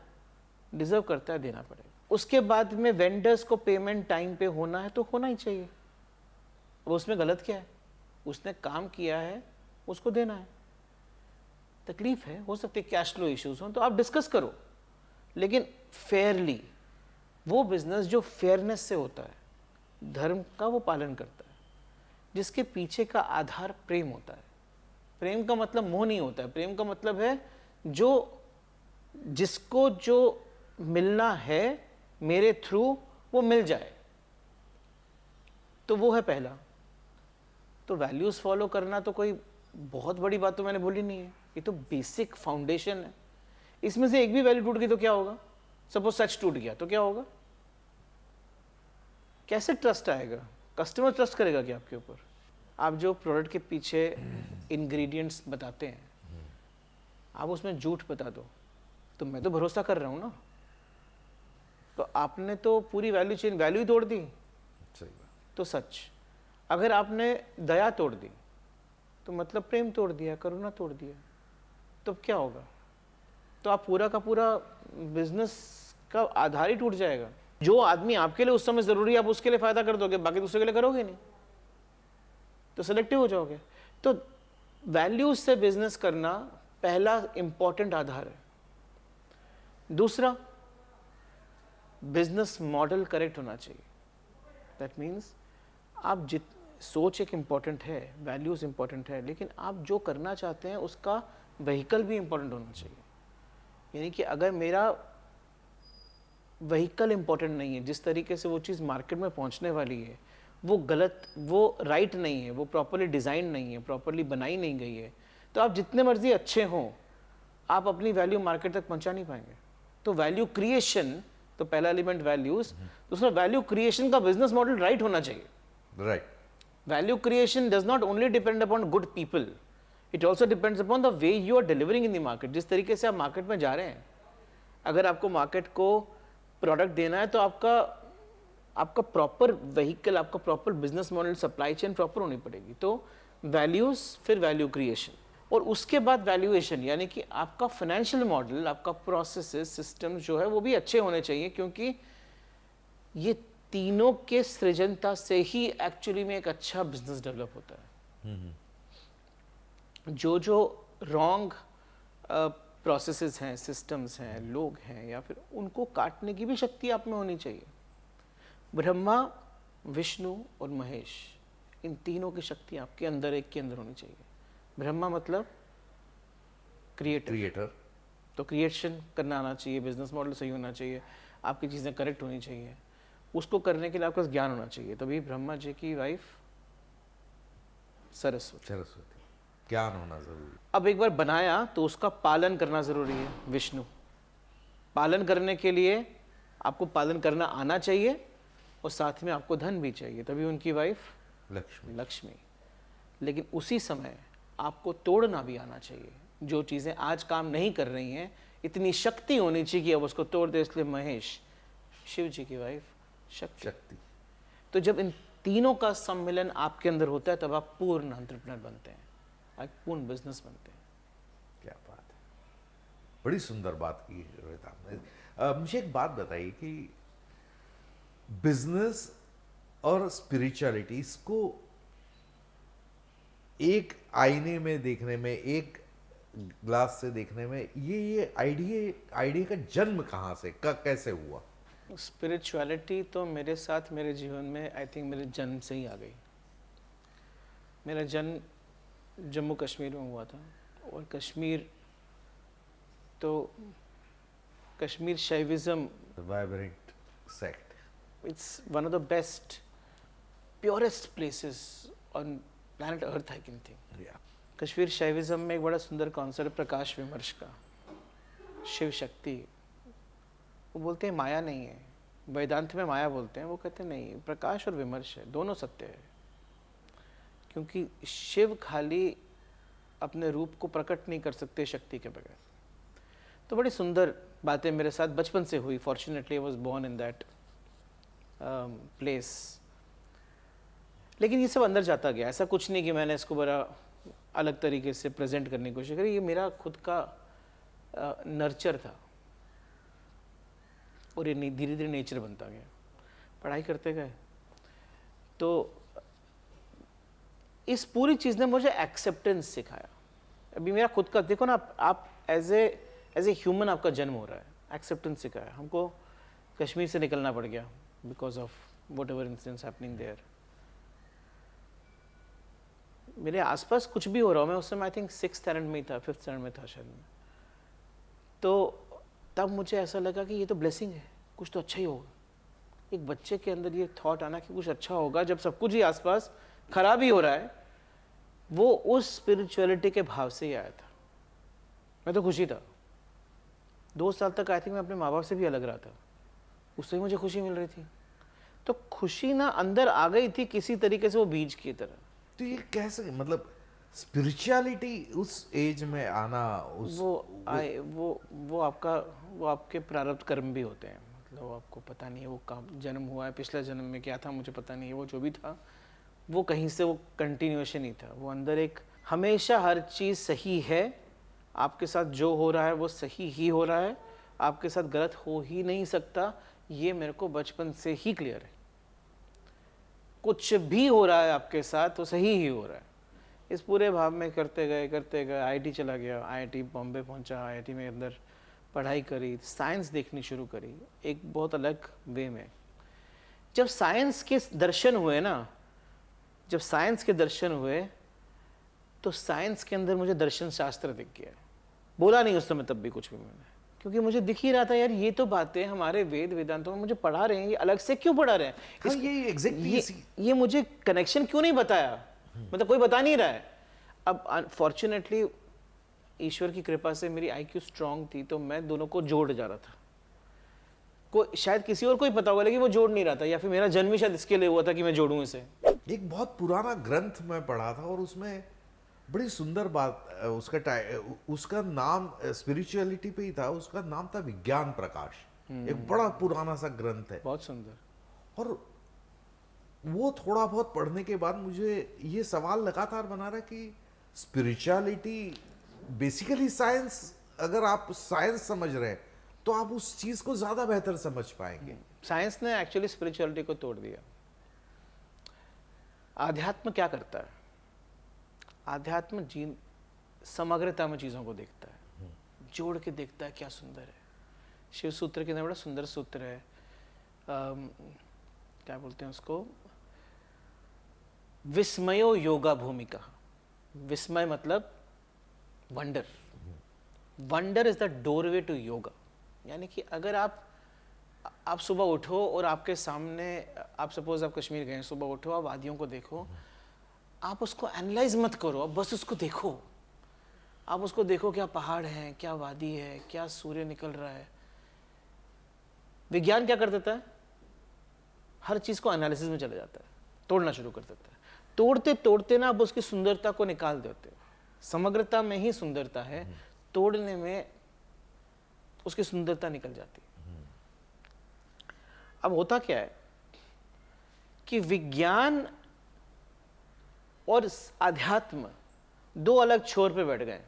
डिजर्व करता है, देना पड़ेगा। उसके बाद में वेंडर्स को पेमेंट टाइम पे होना है तो होना ही चाहिए। अब उसमें गलत क्या है? उसने काम किया है, उसको देना है। तकलीफ है, हो सकती है कैश फ्लो इश्यूज हो, तो आप डिस्कस करो, लेकिन फेयरली। वो बिजनेस जो फेयरनेस से होता है, धर्म का वो पालन करता है, जिसके पीछे का आधार प्रेम होता है। प्रेम का मतलब मोह नहीं होता है। प्रेम का मतलब है जिसको जो मिलना है मेरे थ्रू वो मिल जाए, तो वो है पहला। तो वैल्यूज फॉलो करना तो कोई बहुत बड़ी बात तो मैंने बोली नहीं है, ये तो बेसिक फाउंडेशन है। इसमें से एक भी वैल्यू टूट गई तो क्या होगा? सपोज सच टूट गया तो क्या होगा? कैसे ट्रस्ट आएगा? कस्टमर ट्रस्ट करेगा क्या आपके ऊपर? आप जो प्रोडक्ट के पीछे इंग्रेडिएंट्स बताते हैं, आप उसमें झूठ बता दो तो मैं तो भरोसा कर रहा हूं ना। तो आपने तो पूरी वैल्यू चेन वैल्यू ही तोड़ दी। सही बात। तो सच, अगर आपने दया तोड़ दी तो मतलब प्रेम तोड़ दिया, करुणा तोड़ दिया, तो क्या होगा? तो आप पूरा का पूरा बिजनेस का आधार ही टूट जाएगा। जो आदमी आपके लिए उस समय जरूरी है आप उसके लिए फायदा कर दोगे, बाकी दूसरे के लिए करोगे नहीं, तो सिलेक्टिव हो जाओगे। तो वैल्यूज से बिजनेस करना पहला इंपॉर्टेंट आधार है। दूसरा, बिजनेस मॉडल करेक्ट होना चाहिए। दैट मीन्स आप सोच एक इंपॉर्टेंट है, वैल्यूज इंपॉर्टेंट है, लेकिन आप जो करना चाहते हैं उसका व्हीकल भी इंपॉर्टेंट होना चाहिए। यानी कि अगर मेरा व्हीकल इंपॉर्टेंट नहीं है, जिस तरीके से वो चीज़ मार्केट में पहुंचने वाली है वो गलत, वो राइट नहीं है, वो प्रॉपरली डिज़ाइन नहीं है, प्रॉपरली बनाई नहीं गई है, तो आप जितने मर्जी अच्छे हों आप अपनी वैल्यू मार्केट तक पहुंचा नहीं पाएंगे। तो वैल्यू क्रिएशन, तो पहला एलिमेंट वैल्यूज, दूसरा वैल्यू क्रिएशन का बिजनेस मॉडल राइट होना चाहिए। Right. Value creation does not only depend upon good people, it also depends upon the way you are delivering in the market. जिस तरीके से आप मार्केट में जा रहे हैं, अगर आपको मार्केट को प्रोडक्ट देना है तो आपका प्रॉपर व्हीकल, आपका proper business model, supply chain proper होनी पड़ेगी। तो वैल्यूज, फिर वैल्यू क्रिएशन, और उसके बाद वैल्यूएशन, यानी कि आपका फाइनेंशियल मॉडल, आपका प्रोसेसेस, सिस्टम जो है वो भी अच्छे होने चाहिए, क्योंकि ये तीनों के सृजनता से ही एक्चुअली में एक अच्छा बिजनेस डेवलप होता है। जो रॉन्ग प्रोसेसेस हैं, सिस्टम्स हैं, लोग हैं, या फिर उनको काटने की भी शक्ति आप में होनी चाहिए। ब्रह्मा, विष्णु और महेश, इन तीनों की शक्ति आपके अंदर, एक के अंदर होनी चाहिए। ब्रह्मा मतलब क्रिएटर, तो क्रिएशन करना आना चाहिए, बिजनेस मॉडल सही होना चाहिए, आपकी चीज़ें करेक्ट होनी चाहिए, उसको करने के लिए आपके पास ज्ञान होना चाहिए। तभी ब्रह्मा जी की वाइफ सरस्वती, ज्ञान होना जरूरी। अब एक बार बनाया तो उसका पालन करना जरूरी है। विष्णु, पालन करने के लिए आपको पालन करना आना चाहिए और साथ में आपको धन भी चाहिए, तभी उनकी वाइफ लक्ष्मी। लेकिन उसी समय आपको तोड़ना भी आना चाहिए। जो चीज़ें आज काम नहीं कर रही हैं, इतनी शक्ति होनी चाहिए कि अब उसको तोड़ दे, इसलिए महेश, शिव जी की वाइफ शक्ति। तो जब इन तीनों का सम्मिलन आपके अंदर होता है तब आप पूर्ण एंटरप्रेन्योर बनते हैं, एक पूर्ण बिजनेस बनते हैं। क्या बात है, बड़ी सुंदर बात की रोहित आपने। मुझे एक बात बताइए कि बिजनेस और स्पिरिचुअलिटी, इसको एक आईने में देखने में, एक ग्लास से देखने में, ये आइडिया का जन्म कहाँ से, कैसे हुआ? स्पिरिचुअलिटी तो मेरे साथ, मेरे जीवन में आई थिंक मेरे जन्म से ही आ गई। मेरा जन्म जम्मू कश्मीर में हुआ था, और Kashmir Shaivism, vibrant sect, it's one of the best, purest places on planet earth, I can think. Kashmir Shaivism में एक बड़ा सुंदर कॉन्सेप्ट, प्रकाश विमर्श का, शिव शक्ति। वो बोलते हैं माया नहीं है, वेदांत में माया बोलते हैं, वो कहते हैं नहीं, प्रकाश और विमर्श है, दोनों सत्य है। क्योंकि शिव खाली अपने रूप को प्रकट नहीं कर सकते शक्ति के बगैर। तो बड़ी सुंदर बातें मेरे साथ बचपन से हुई। Fortunately I was born in that place. लेकिन ये सब अंदर जाता गया, ऐसा कुछ नहीं कि मैंने इसको बड़ा अलग तरीके से प्रेजेंट करने की कोशिश करी। ये मेरा खुद का नर्चर था, और ये धीरे धीरे नेचर बनता गया। पढ़ाई करते गए तो इस पूरी चीज़ ने मुझे एक्सेप्टेंस सिखाया। अभी मेरा खुद का देखो ना, आप एज ए ह्यूमन आपका जन्म हो रहा है, एक्सेप्टेंस सिखाया हमको। कश्मीर से निकलना पड़ गया because of whatever incidents happening there. मेरे आसपास कुछ भी हो रहा हो, मैं उस समय आई थिंक 6th स्टैंडर्ड में था, 5th स्टैंडर्ड में था शायद में। तो तब मुझे ऐसा लगा कि ये तो ब्लेसिंग है, कुछ तो अच्छा ही होगा। एक बच्चे के अंदर ये थॉट आना कि कुछ अच्छा होगा जब सब कुछ ही आसपास खराब ही हो रहा है, वो उस स्पिरिचुअलिटी के भाव से ही आया था। मैं तो खुशी था। 2 साल तक आई थिंक मैं अपने माँ बाप से भी अलग रहा था, उससे ही मुझे खुशी मिल रही थी। तो खुशी ना अंदर आ गई थी किसी तरीके से, वो बीज की तरह। तो ये कैसे, मतलब स्पिरिचुअलिटी उस एज में आना, वो आपके प्रारब्ध कर्म भी होते हैं। मतलब आपको पता नहीं है वो कब जन्म हुआ है, पिछले जन्म में क्या था मुझे पता नहीं है, वो जो भी था वो कहीं से वो कंटिन्यूएशन ही था। वो अंदर एक हमेशा हर चीज़ सही है, आपके साथ जो हो रहा है वो सही ही हो रहा है, आपके साथ गलत हो ही नहीं सकता, ये मेरे को बचपन से ही क्लियर है। कुछ भी हो रहा है आपके साथ तो सही ही हो रहा है। इस पूरे भाव में करते गए आईआईटी चला गया, आईआईटी बॉम्बे पहुंचा, आईआईटी में अंदर पढ़ाई करी, साइंस देखनी शुरू करी एक बहुत अलग वे में। जब साइंस के दर्शन हुए ना, जब साइंस के दर्शन हुए तो साइंस के अंदर मुझे दर्शन शास्त्र दिख गया। बोला नहीं उस समय तब भी कुछ भी मैंने, क्योंकि मुझे दिख ही रहा था यार ये तो बातें हमारे वेद वेदांतों में मुझे पढ़ा रहे हैं, ये अलग से क्यों पढ़ा रहे हैं। हाँ, ये एग्जैक्टली ये मुझे कनेक्शन क्यों नहीं बताया, मतलब कोई बता नहीं रहा है। अब अनफॉर्चुनेटली ईश्वर की कृपा से मेरी आईक्यू स्ट्रांग थी, तो मैं दोनों को जोड़ जा रहा था। कोई शायद किसी और को ही पता होगा लेकिन वो जोड़ नहीं रहा था, या फिर मेरा जन्म ही शायद इसके लिए हुआ था कि मैं जोड़ूं इसे। एक बहुत पुराना ग्रंथ मैं पढ़ा था और उसमें बड़ी सुंदर बात, उसका नाम स्पिरिचुअलिटी पे ही था, उसका नाम था विज्ञान प्रकाश। एक बड़ा पुराना सा ग्रंथ है, बहुत सुंदर। और वो थोड़ा बहुत पढ़ने के बाद मुझे ये सवाल लगातार बना रहा कि स्पिरिचुअलिटी बेसिकली साइंस, अगर आप साइंस समझ रहे हैं तो आप उस चीज को ज्यादा बेहतर समझ पाएंगे। साइंस ने एक्चुअली स्पिरिचुअलिटी को तोड़ दिया। आध्यात्म क्या करता है? आध्यात्म समग्रता में चीजों को देखता है, जोड़ के देखता है, क्या सुंदर है। शिव सूत्र के अंदर बड़ा सुंदर सूत्र है, क्या बोलते हैं उसको, विस्मयो योगा भूमिका। विस्मय मतलब wonder, wonder is the doorway to yoga. यानी कि अगर आप सुबह उठो और आपके सामने, आप सपोज आप कश्मीर गए, सुबह उठो, आप वादियों को देखो, आप उसको एनालाइज मत करो, आप बस उसको देखो। आप उसको देखो, क्या पहाड़ है, क्या वादी है, क्या सूर्य निकल रहा है। विज्ञान क्या कर देता है? हर चीज को एनालिसिस में चले जाता है, तोड़ना शुरू कर देता है। तोड़ते तोड़ते ना आप उसकी सुंदरता को निकाल देते हो। समग्रता में ही सुंदरता है, तोड़ने में उसकी सुंदरता निकल जाती है। अब होता क्या है कि विज्ञान और अध्यात्म दो अलग छोर पे बैठ गए।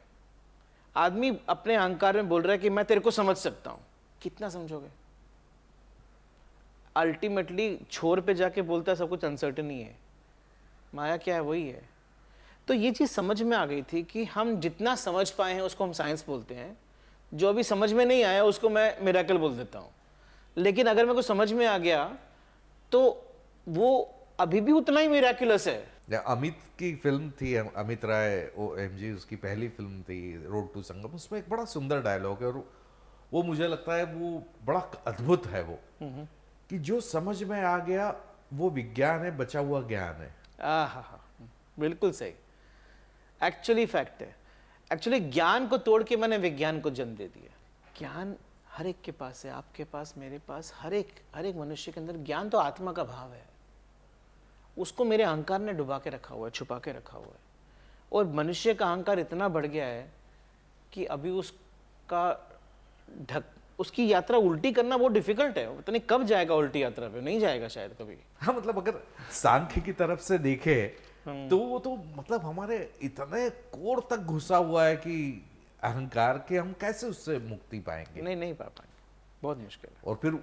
आदमी अपने अहंकार में बोल रहा है कि मैं तेरे को समझ सकता हूं। कितना समझोगे? अल्टीमेटली छोर पे जाके बोलता है सब कुछ अनसर्टेन ही है, माया क्या है वही है। तो ये चीज समझ में आ गई थी कि हम जितना समझ पाए हैं उसको हम साइंस बोलते हैं, जो अभी समझ में नहीं आया उसको मैं मिरेकल बोल देता हूं। लेकिन अगर मेरे को समझ में आ गया तो वो अभी भी उतना ही मिरेकुलस है। अमित की फिल्म थी, अमित राय OMG, उसकी पहली फिल्म थी रोड टू संगम। उसमें एक बड़ा सुंदर डायलॉग है, और वो मुझे लगता है वो बड़ा अद्भुत है, वो कि जो समझ में आ गया वो विज्ञान है, बचा हुआ ज्ञान है। हाँ, बिल्कुल सही। एक्चुअली फैक्ट है। एक्चुअली ज्ञान को तोड़ के मैंने विज्ञान को जन्म दे दिया। ज्ञान हर एक के पास है, आपके पास, मेरे पास, हर एक मनुष्य के अंदर ज्ञान तो आत्मा का भाव है। उसको मेरे अहंकार ने डुबा के रखा हुआ है, छुपा के रखा हुआ है। और मनुष्य का अहंकार इतना बढ़ गया है कि अभी उसकी यात्रा उल्टी करना बहुत डिफिकल्ट है। पता नहीं कब जाएगा उल्टी यात्रा पे, नहीं जाएगा शायद कभी। हाँ, मतलब अगर सांख्य की तरफ से देखे तो वो तो मतलब हमारे इतने कोर तक घुसा हुआ है कि अहंकार के, हम कैसे उससे मुक्ति पाएंगे? नहीं पा पाएंगे, बहुत मुश्किल है। और फिर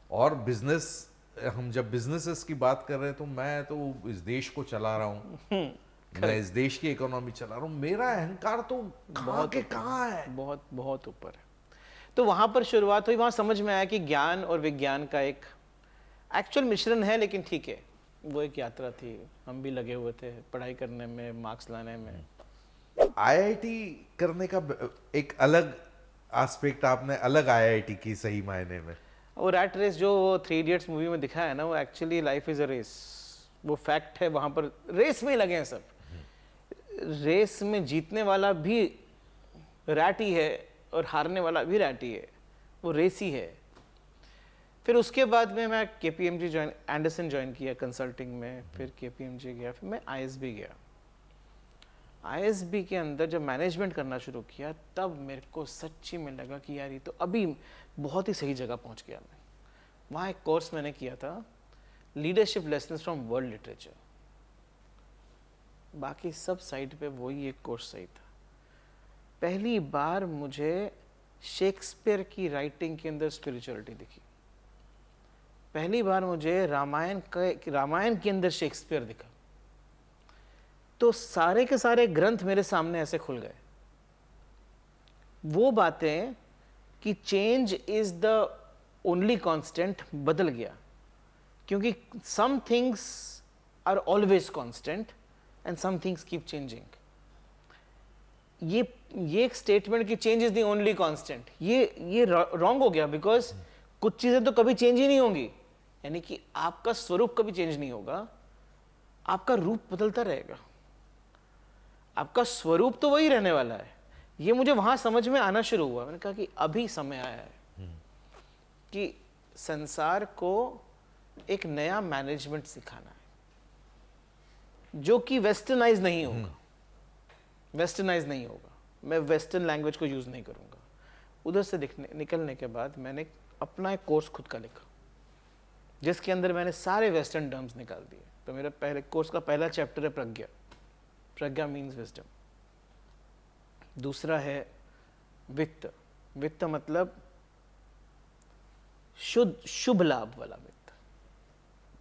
और बिजनेस, हम जब बिजनेसेस की बात कर रहे हैं तो मैं तो इस देश को चला रहा हूँ, मैं इस देश की इकोनॉमी चला रहा हूँ, मेरा अहंकार तो कहाँ के कहाँ है, बहुत बहुत ऊपर है। तो वहां पर शुरुआत हुई, वहां समझ में आया कि ज्ञान और विज्ञान का एक एक्चुअल मिश्रण है। लेकिन ठीक है, वो एक यात्रा थी, हम भी लगे हुए थे पढ़ाई करने में, मार्क्स लाने में। IIT करने का एक अलग एस्पेक्ट आपने अलग IIT की, सही मायने में। वो रैट रेस जो 3 इडियट्स मूवी में दिखाया है ना, वो actually life is a race, वो फैक्ट है। वहां पर रेस में ही लगे हैं सब। रेस में जीतने वाला भी रैट ही है और हारने वाला भी रैट ही है, वो रेस ही है। फिर उसके बाद में मैं KPMG एंडरसन ज्वाइन किया कंसल्टिंग में, फिर KPMG गया, फिर मैं ISB गया। ISB के अंदर जब मैनेजमेंट करना शुरू किया तब मेरे को सच्ची में लगा कि यार ये तो अभी बहुत ही सही जगह पहुंच गया मैं। वहाँ एक कोर्स मैंने किया था, leadership lessons from world literature. बाकी सब साइड पे वही एक कोर्स सही था। पहली बार मुझे शेक्सपियर की राइटिंग के अंदर स्पिरिचुअलिटी दिखी। पहली बार मुझे रामायण के अंदर शेक्सपियर दिखा। तो सारे के सारे ग्रंथ मेरे सामने ऐसे खुल गए। वो बातें कि change is the only constant बदल गया, क्योंकि some things are always constant and some things keep changing. ये एक स्टेटमेंट कि change is the only constant, ये रॉन्ग हो गया, बिकॉज कुछ चीजें तो कभी चेंज ही नहीं होंगी। यानी कि आपका स्वरूप कभी चेंज नहीं होगा, आपका रूप बदलता रहेगा, आपका स्वरूप तो वही रहने वाला है। ये मुझे वहां समझ में आना शुरू हुआ। मैंने कहा कि अभी समय आया है कि संसार को एक नया मैनेजमेंट सिखाना है, जो कि वेस्टर्नाइज नहीं होगा। वेस्टर्नाइज नहीं होगा, मैं वेस्टर्न लैंग्वेज को यूज नहीं करूंगा। उधर से निकलने के बाद मैंने अपना एक कोर्स खुद का लिखा, जिसके अंदर मैंने सारे वेस्टर्न टर्म्स निकाल दिए। तो मेरा पहले कोर्स का पहला चैप्टर है प्रज्ञा। प्रज्ञा मीन्स विजडम। दूसरा है वित्त। वित्त मतलब शुभ लाभ वाला वित्त।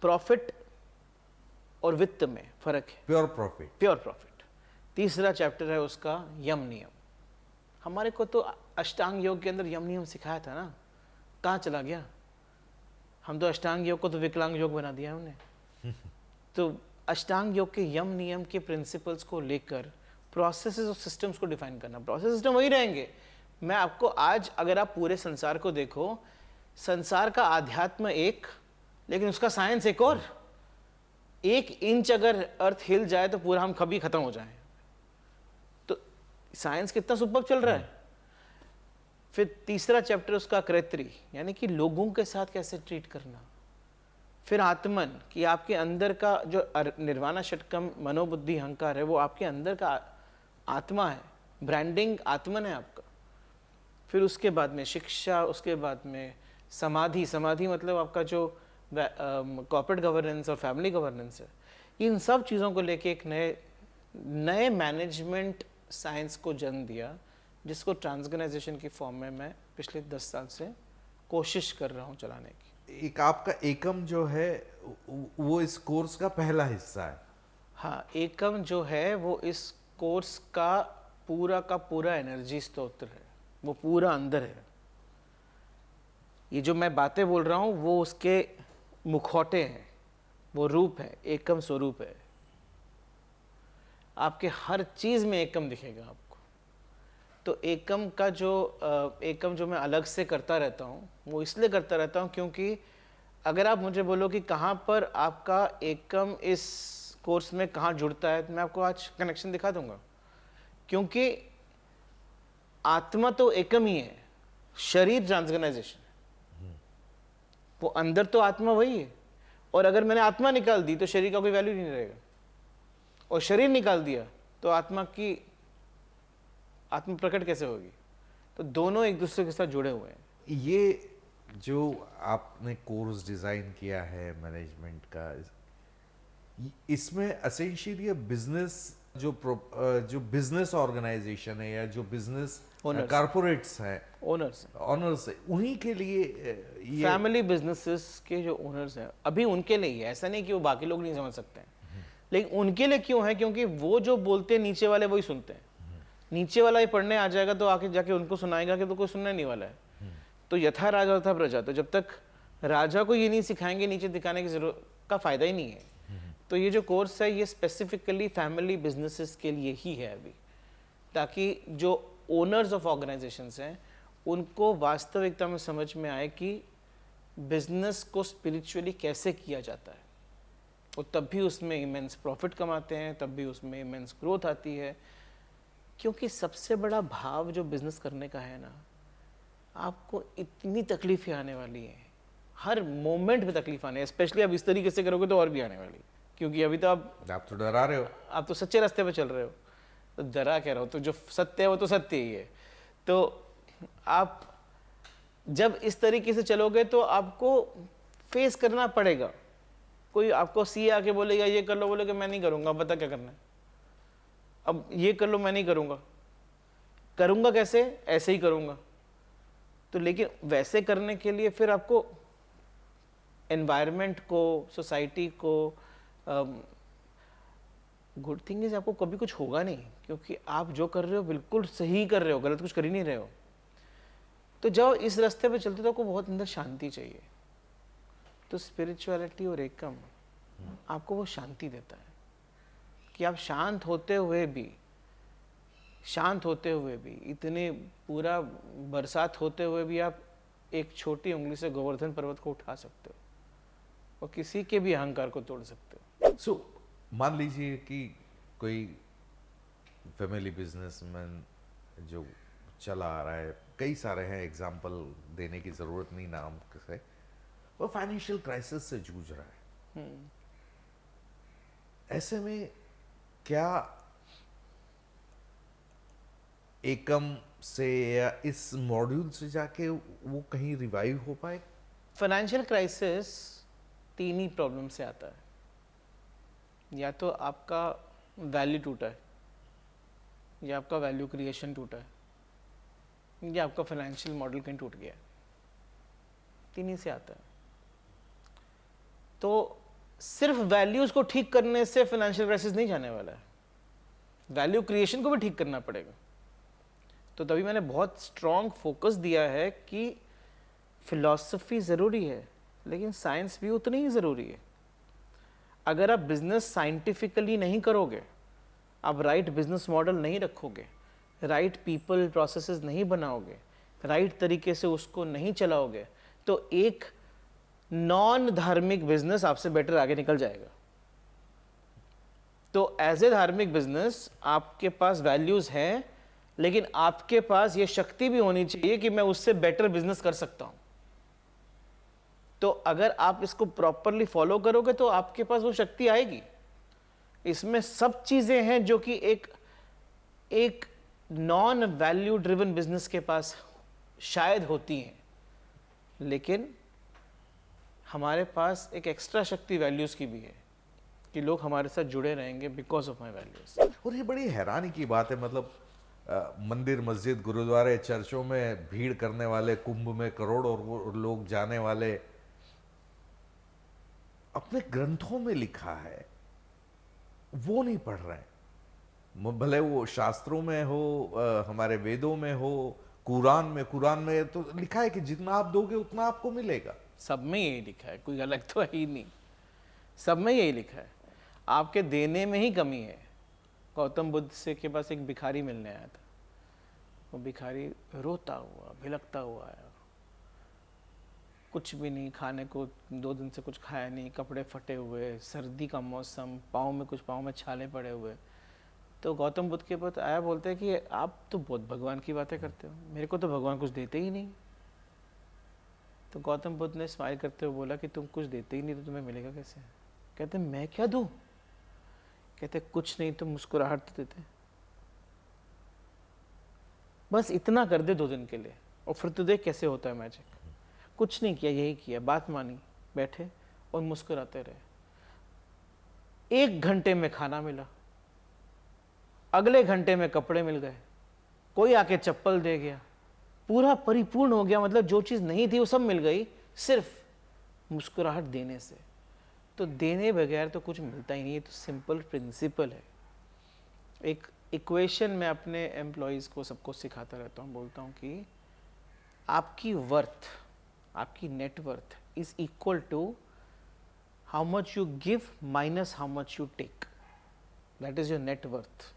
प्रॉफिट और वित्त में फर्क है, प्योर प्रॉफिट। Pure profit. तीसरा चैप्टर है उसका यम नियम। हमारे को तो अष्टांग योग के अंदर यम नियम सिखाया था ना, कहाँ चला गया? हम तो अष्टांग योग को तो विकलांग योग बना दिया हमने। तो अष्टांग योग के यम नियम के प्रिंसिपल्स को लेकर प्रोसेसेस और सिस्टम्स को डिफाइन करना। प्रोसेस सिस्टम वही रहेंगे। मैं आपको आज, अगर आप पूरे संसार को देखो, संसार का आध्यात्म एक, लेकिन उसका साइंस एक और। 1 इंच अगर अर्थ हिल जाए तो पूरा हम कभी खत्म हो जाए। तो साइंस कितना सुपर चल रहा है। फिर तीसरा चैप्टर उसका कृत्री, यानी कि लोगों के साथ कैसे ट्रीट करना। फिर आत्मन, कि आपके अंदर का जो निर्वाणा षटकम मनोबुद्धि अहंकार है, वो आपके अंदर का आत्मा है। ब्रांडिंग आत्मन है आपका। फिर उसके बाद में शिक्षा, उसके बाद में समाधि। समाधि मतलब आपका जो कॉर्पोरेट गवर्नेंस और फैमिली गवर्नेंस है। इन सब चीज़ों को लेके एक नए मैनेजमेंट साइंस को जन्म दिया, जिसको ट्रांसऑर्गेनाइजेशन की फॉर्म में मैं पिछले 10 साल से कोशिश कर रहा हूँ चलाने की। एक आपका एकम जो है वो इस कोर्स का पहला हिस्सा है। हाँ, एकम जो है वो इस कोर्स का पूरा एनर्जी स्रोत है, वो पूरा अंदर है। ये जो मैं बातें बोल रहा हूँ वो उसके मुखौटे हैं, वो रूप है, एकम स्वरूप है। आपके हर चीज में एकम दिखेगा आपको। तो एकम जो मैं अलग से करता रहता हूँ, वो इसलिए करता रहता हूँ क्योंकि अगर आप मुझे बोलो कि कहाँ पर आपका एकम इस कोर्स में कहाँ जुड़ता है, तो मैं आपको आज कनेक्शन दिखा दूंगा। क्योंकि आत्मा तो एकम ही है, शरीर ट्रांसऑर्गेनाइजेशन है। वो अंदर तो आत्मा वही है, और अगर मैंने आत्मा निकाल दी तो शरीर का कोई वैल्यू नहीं रहेगा, और शरीर निकाल दिया तो आत्मा प्रकट कैसे होगी? तो दोनों एक दूसरे के साथ जुड़े हुए हैं। ये जो आपने कोर्स डिजाइन किया है मैनेजमेंट का, इसमें एसेंशियली बिजनेस जो बिजनेस ऑर्गेनाइजेशन है या जो बिजनेस कॉर्पोरेट्स हैं, ओनर्स है, उन्हीं के लिए ये फैमिली बिजनेसेस के जो ओनर्स हैं, अभी उनके लिए ही है। ऐसा नहीं कि वो बाकी लोग नहीं समझ सकते हैं, लेकिन उनके लिए क्यों है? क्योंकि वो जो बोलते हैं नीचे वाले वही सुनते हैं। नीचे वाला ही पढ़ने आ जाएगा तो आके जाके उनको सुनाएगा कि तो कोई सुनने नहीं वाला है। तो यथा राजा तथा प्रजा। तो जब तक राजा को ये नहीं सिखाएंगे, नीचे दिखाने की जरूरत का फायदा ही नहीं है। तो ये जो कोर्स है ये स्पेसिफिकली फैमिली बिजनेसेस के लिए ही है अभी, ताकि जो ओनर्स ऑफ ऑर्गेनाइजेशंस हैं उनको वास्तविकता में समझ में आए कि बिजनेस को स्पिरिचुअली कैसे किया जाता है। और तब भी उसमें इमेंस प्रॉफिट कमाते हैं, तब भी उसमें इमेंस ग्रोथ आती है। क्योंकि सबसे बड़ा भाव जो बिजनेस करने का है ना, आपको इतनी तकलीफें आने वाली हैं, हर मोमेंट में तकलीफ आने, स्पेशली अब इस तरीके से करोगे तो और भी आने वाली। क्योंकि अभी तो आप तो डरा रहे हो, आप तो सच्चे रास्ते पे चल रहे हो। तो डरा कह रहा हो, तो जो सत्य है वो तो सत्य ही है। तो आप जब इस तरीके से चलोगे तो आपको फेस करना पड़ेगा। कोई आपको सीए आके बोलेगा ये कर लो, बोलेगा मैं नहीं करूँगा, अब बता क्या करना है, अब ये कर लो, मैं नहीं करूँगा। करूँगा कैसे? ऐसे ही करूँगा। तो लेकिन वैसे करने के लिए फिर आपको एनवायरनमेंट को, सोसाइटी को, गुड थिंग इज आपको कभी कुछ होगा नहीं, क्योंकि आप जो कर रहे हो बिल्कुल सही कर रहे हो, गलत कुछ कर ही नहीं रहे हो। तो जब इस रास्ते पे चलते तो आपको बहुत अंदर शांति चाहिए। तो स्पिरिचुअलिटी और एकम आपको वो शांति देता है कि आप शांत होते हुए भी इतने पूरा बरसात होते हुए भी आप एक छोटी उंगली से गोवर्धन पर्वत को उठा सकते हो और किसी के भी अहंकार को तोड़ सकते हो। सो मान लीजिए कि कोई फैमिली बिजनेसमैन जो चला आ रहा है, कई सारे हैं, एग्जाम्पल देने की जरूरत नहीं नाम से, वो फाइनेंशियल क्राइसिस से जूझ रहा है। ऐसे में क्या एकम से या इस मॉड्यूल से जाके वो कहीं रिवाइव हो पाए? फाइनेंशियल क्राइसिस 3 ही प्रॉब्लम से आता है। या तो आपका वैल्यू टूटा है, या आपका वैल्यू क्रिएशन टूटा है, या आपका फाइनेंशियल मॉडल कहीं टूट गया है। 3 ही से आता है। तो सिर्फ वैल्यूज को ठीक करने से फाइनेंशियल क्राइसिस नहीं जाने वाला है, वैल्यू क्रिएशन को भी ठीक करना पड़ेगा। तो तभी मैंने बहुत स्ट्रॉन्ग फोकस दिया है कि फिलॉसफी ज़रूरी है, लेकिन साइंस भी उतनी ही ज़रूरी है। अगर आप बिजनेस साइंटिफिकली नहीं करोगे, आप राइट बिजनेस मॉडल नहीं रखोगे, राइट पीपल प्रोसेसेस नहीं बनाओगे, राइट तरीके से उसको नहीं चलाओगे, तो एक नॉन धार्मिक बिजनेस आपसे बेटर आगे निकल जाएगा। तो एज ए धार्मिक बिजनेस आपके पास वैल्यूज हैं, लेकिन आपके पास ये शक्ति भी होनी चाहिए कि मैं उससे बेटर बिजनेस कर सकता हूं। तो अगर आप इसको प्रॉपरली फॉलो करोगे तो आपके पास वो शक्ति आएगी। इसमें सब चीजें हैं जो कि एक नॉन वैल्यू ड्रिवन बिजनेस के पास शायद होती हैं, लेकिन हमारे पास एक एक्स्ट्रा शक्ति वैल्यूज की भी है कि लोग हमारे साथ जुड़े रहेंगे बिकॉज ऑफ माई वैल्यूज। और ये बड़ी हैरानी की बात है, मतलब मंदिर, मस्जिद, गुरुद्वारे, चर्चों में भीड़ करने वाले, कुंभ में करोड़ों लोग जाने वाले, अपने ग्रंथों में लिखा है वो नहीं पढ़ रहे हैं। भले वो शास्त्रों में हो, हमारे वेदों में हो, कुरान में तो लिखा है कि जितना आप दोगे उतना आपको मिलेगा। सब में यही लिखा है, कोई अलग तो है ही नहीं, सब में यही लिखा है। आपके देने में ही कमी है। गौतम बुद्ध से के पास एक भिखारी मिलने आया था। वो भिखारी रोता हुआ, भिलकता हुआ आया, कुछ भी नहीं, खाने को 2 दिन से कुछ खाया नहीं, कपड़े फटे हुए, सर्दी का मौसम, पाँव में छाले पड़े हुए। तो गौतम बुद्ध के पास आया, बोलते हैं कि आप तो बहुत भगवान की बातें करते हो, मेरे को तो भगवान कुछ देते ही नहीं। तो गौतम बुद्ध ने स्माइल करते हुए बोला कि तुम कुछ देते ही नहीं तो तुम्हें मिलेगा कैसे? कहते मैं क्या दूं? कहते कुछ नहीं, तुम मुस्कुराहट तो देते, बस इतना कर दे 2 दिन के लिए और फिर तो देख कैसे होता है मैजिक। कुछ नहीं किया, यही किया, बात मानी, बैठे और मुस्कुराते रहे। 1 घंटे में खाना मिला, अगले घंटे में कपड़े मिल गए, कोई आके चप्पल दे गया, पूरा परिपूर्ण हो गया। मतलब जो चीज़ नहीं थी वो सब मिल गई, सिर्फ मुस्कुराहट देने से। तो देने बगैर तो कुछ मिलता ही नहीं। ये तो सिंपल प्रिंसिपल है। एक इक्वेशन में अपने एम्प्लॉयज़ को सबको सिखाता रहता हूँ, बोलता हूँ कि आपकी वर्थ, आपकी net worth is equal to how much you give minus how much you take, that is your net worth.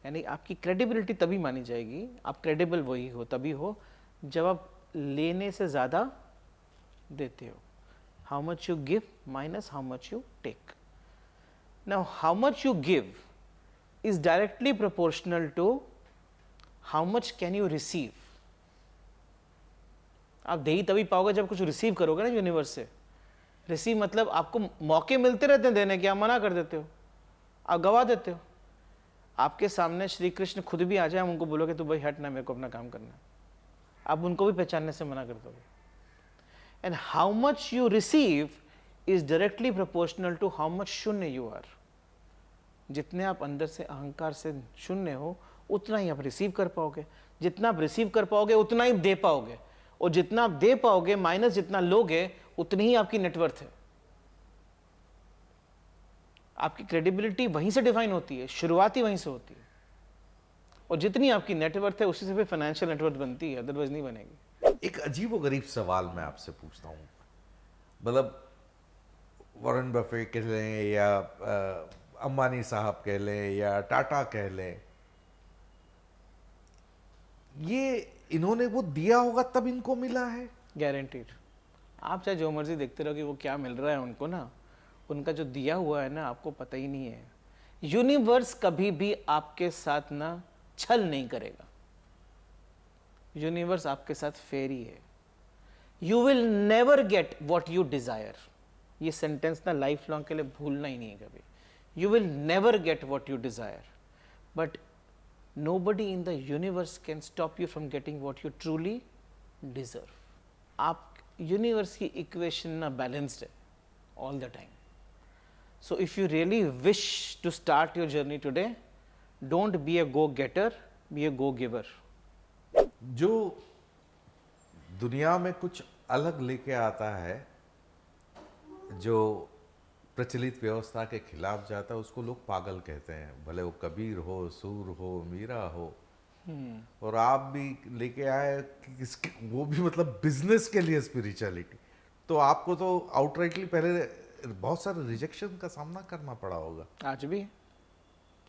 यानी आपकी क्रेडिबिलिटी तभी मानी जाएगी, आप क्रेडिबल वही हो तभी हो जब आप लेने से ज़्यादा देते हो। How much you give minus how much you take. Now how much you give is directly proportional to how much can you receive। आप दे ही तभी पाओगे जब कुछ रिसीव करोगे ना यूनिवर्स से। रिसीव मतलब आपको मौके मिलते रहते हैं देने के, आप मना कर देते हो, आप गवा देते हो। आपके सामने श्री कृष्ण खुद भी आ जाए, हम उनको बोलोगे तो भाई हट ना, मेरे को अपना काम करना है, आप उनको भी पहचानने से मना कर दोगे। And how much you receive is directly proportional to how much शून्य यू आर. जितने आप अंदर से अहंकार से शून्य हो उतना ही आप रिसीव कर पाओगे. जितना आप रिसीव कर पाओगे उतना ही दे पाओगे, और जितना आप दे पाओगे माइनस जितना लोगे उतनी ही आपकी नेटवर्थ है. आपकी क्रेडिबिलिटी वहीं से डिफाइन होती है, शुरुआत ही वहीं से होती है. और जितनी आपकी नेटवर्थ है उसी से फिर फाइनेंशियल नेटवर्थ बनती है, अदरवाइज नहीं बनेगी. एक अजीब व गरीब सवाल मैं आपसे पूछता हूँ. मतलब वॉरेन बफे कह लें या अंबानी साहब कह लें या टाटा कह लें, ये इन्होंने वो दिया होगा तब इनको मिला है. गारंटीड. आप चाहे जो मर्जी देखते रहो कि वो क्या मिल रहा है उनको ना, उनका जो दिया हुआ है ना आपको पता ही नहीं है. यूनिवर्स कभी भी आपके साथ ना छल नहीं करेगा. यूनिवर्स आपके साथ फेरी है. You will never get what you desire. ये सेंटेंस ना लाइफ लॉन्ग के लिए भूलना ही नहीं है कभी. You will never get what you desire, but nobody in the universe can stop you from getting what you truly deserve. आप यूनिवर्स की इक्वेशन ना बैलेंस्ड है all the time. So if you really wish to start your journey today, don't be a go getter, be a go giver. जो दुनिया में कुछ अलग लेके आता है, जो प्रचलित व्यवस्था के खिलाफ जाता है, उसको लोग पागल कहते हैं. भले वो कबीर हो, सूर हो, मीरा हो. और आप भी लेके आए कि किसके, वो भी मतलब बिजनेस के लिए स्पिरिचुअलिटी. तो आपको तो आउटराइटली पहले बहुत सारे रिजेक्शन का सामना करना पड़ा होगा. आज भी.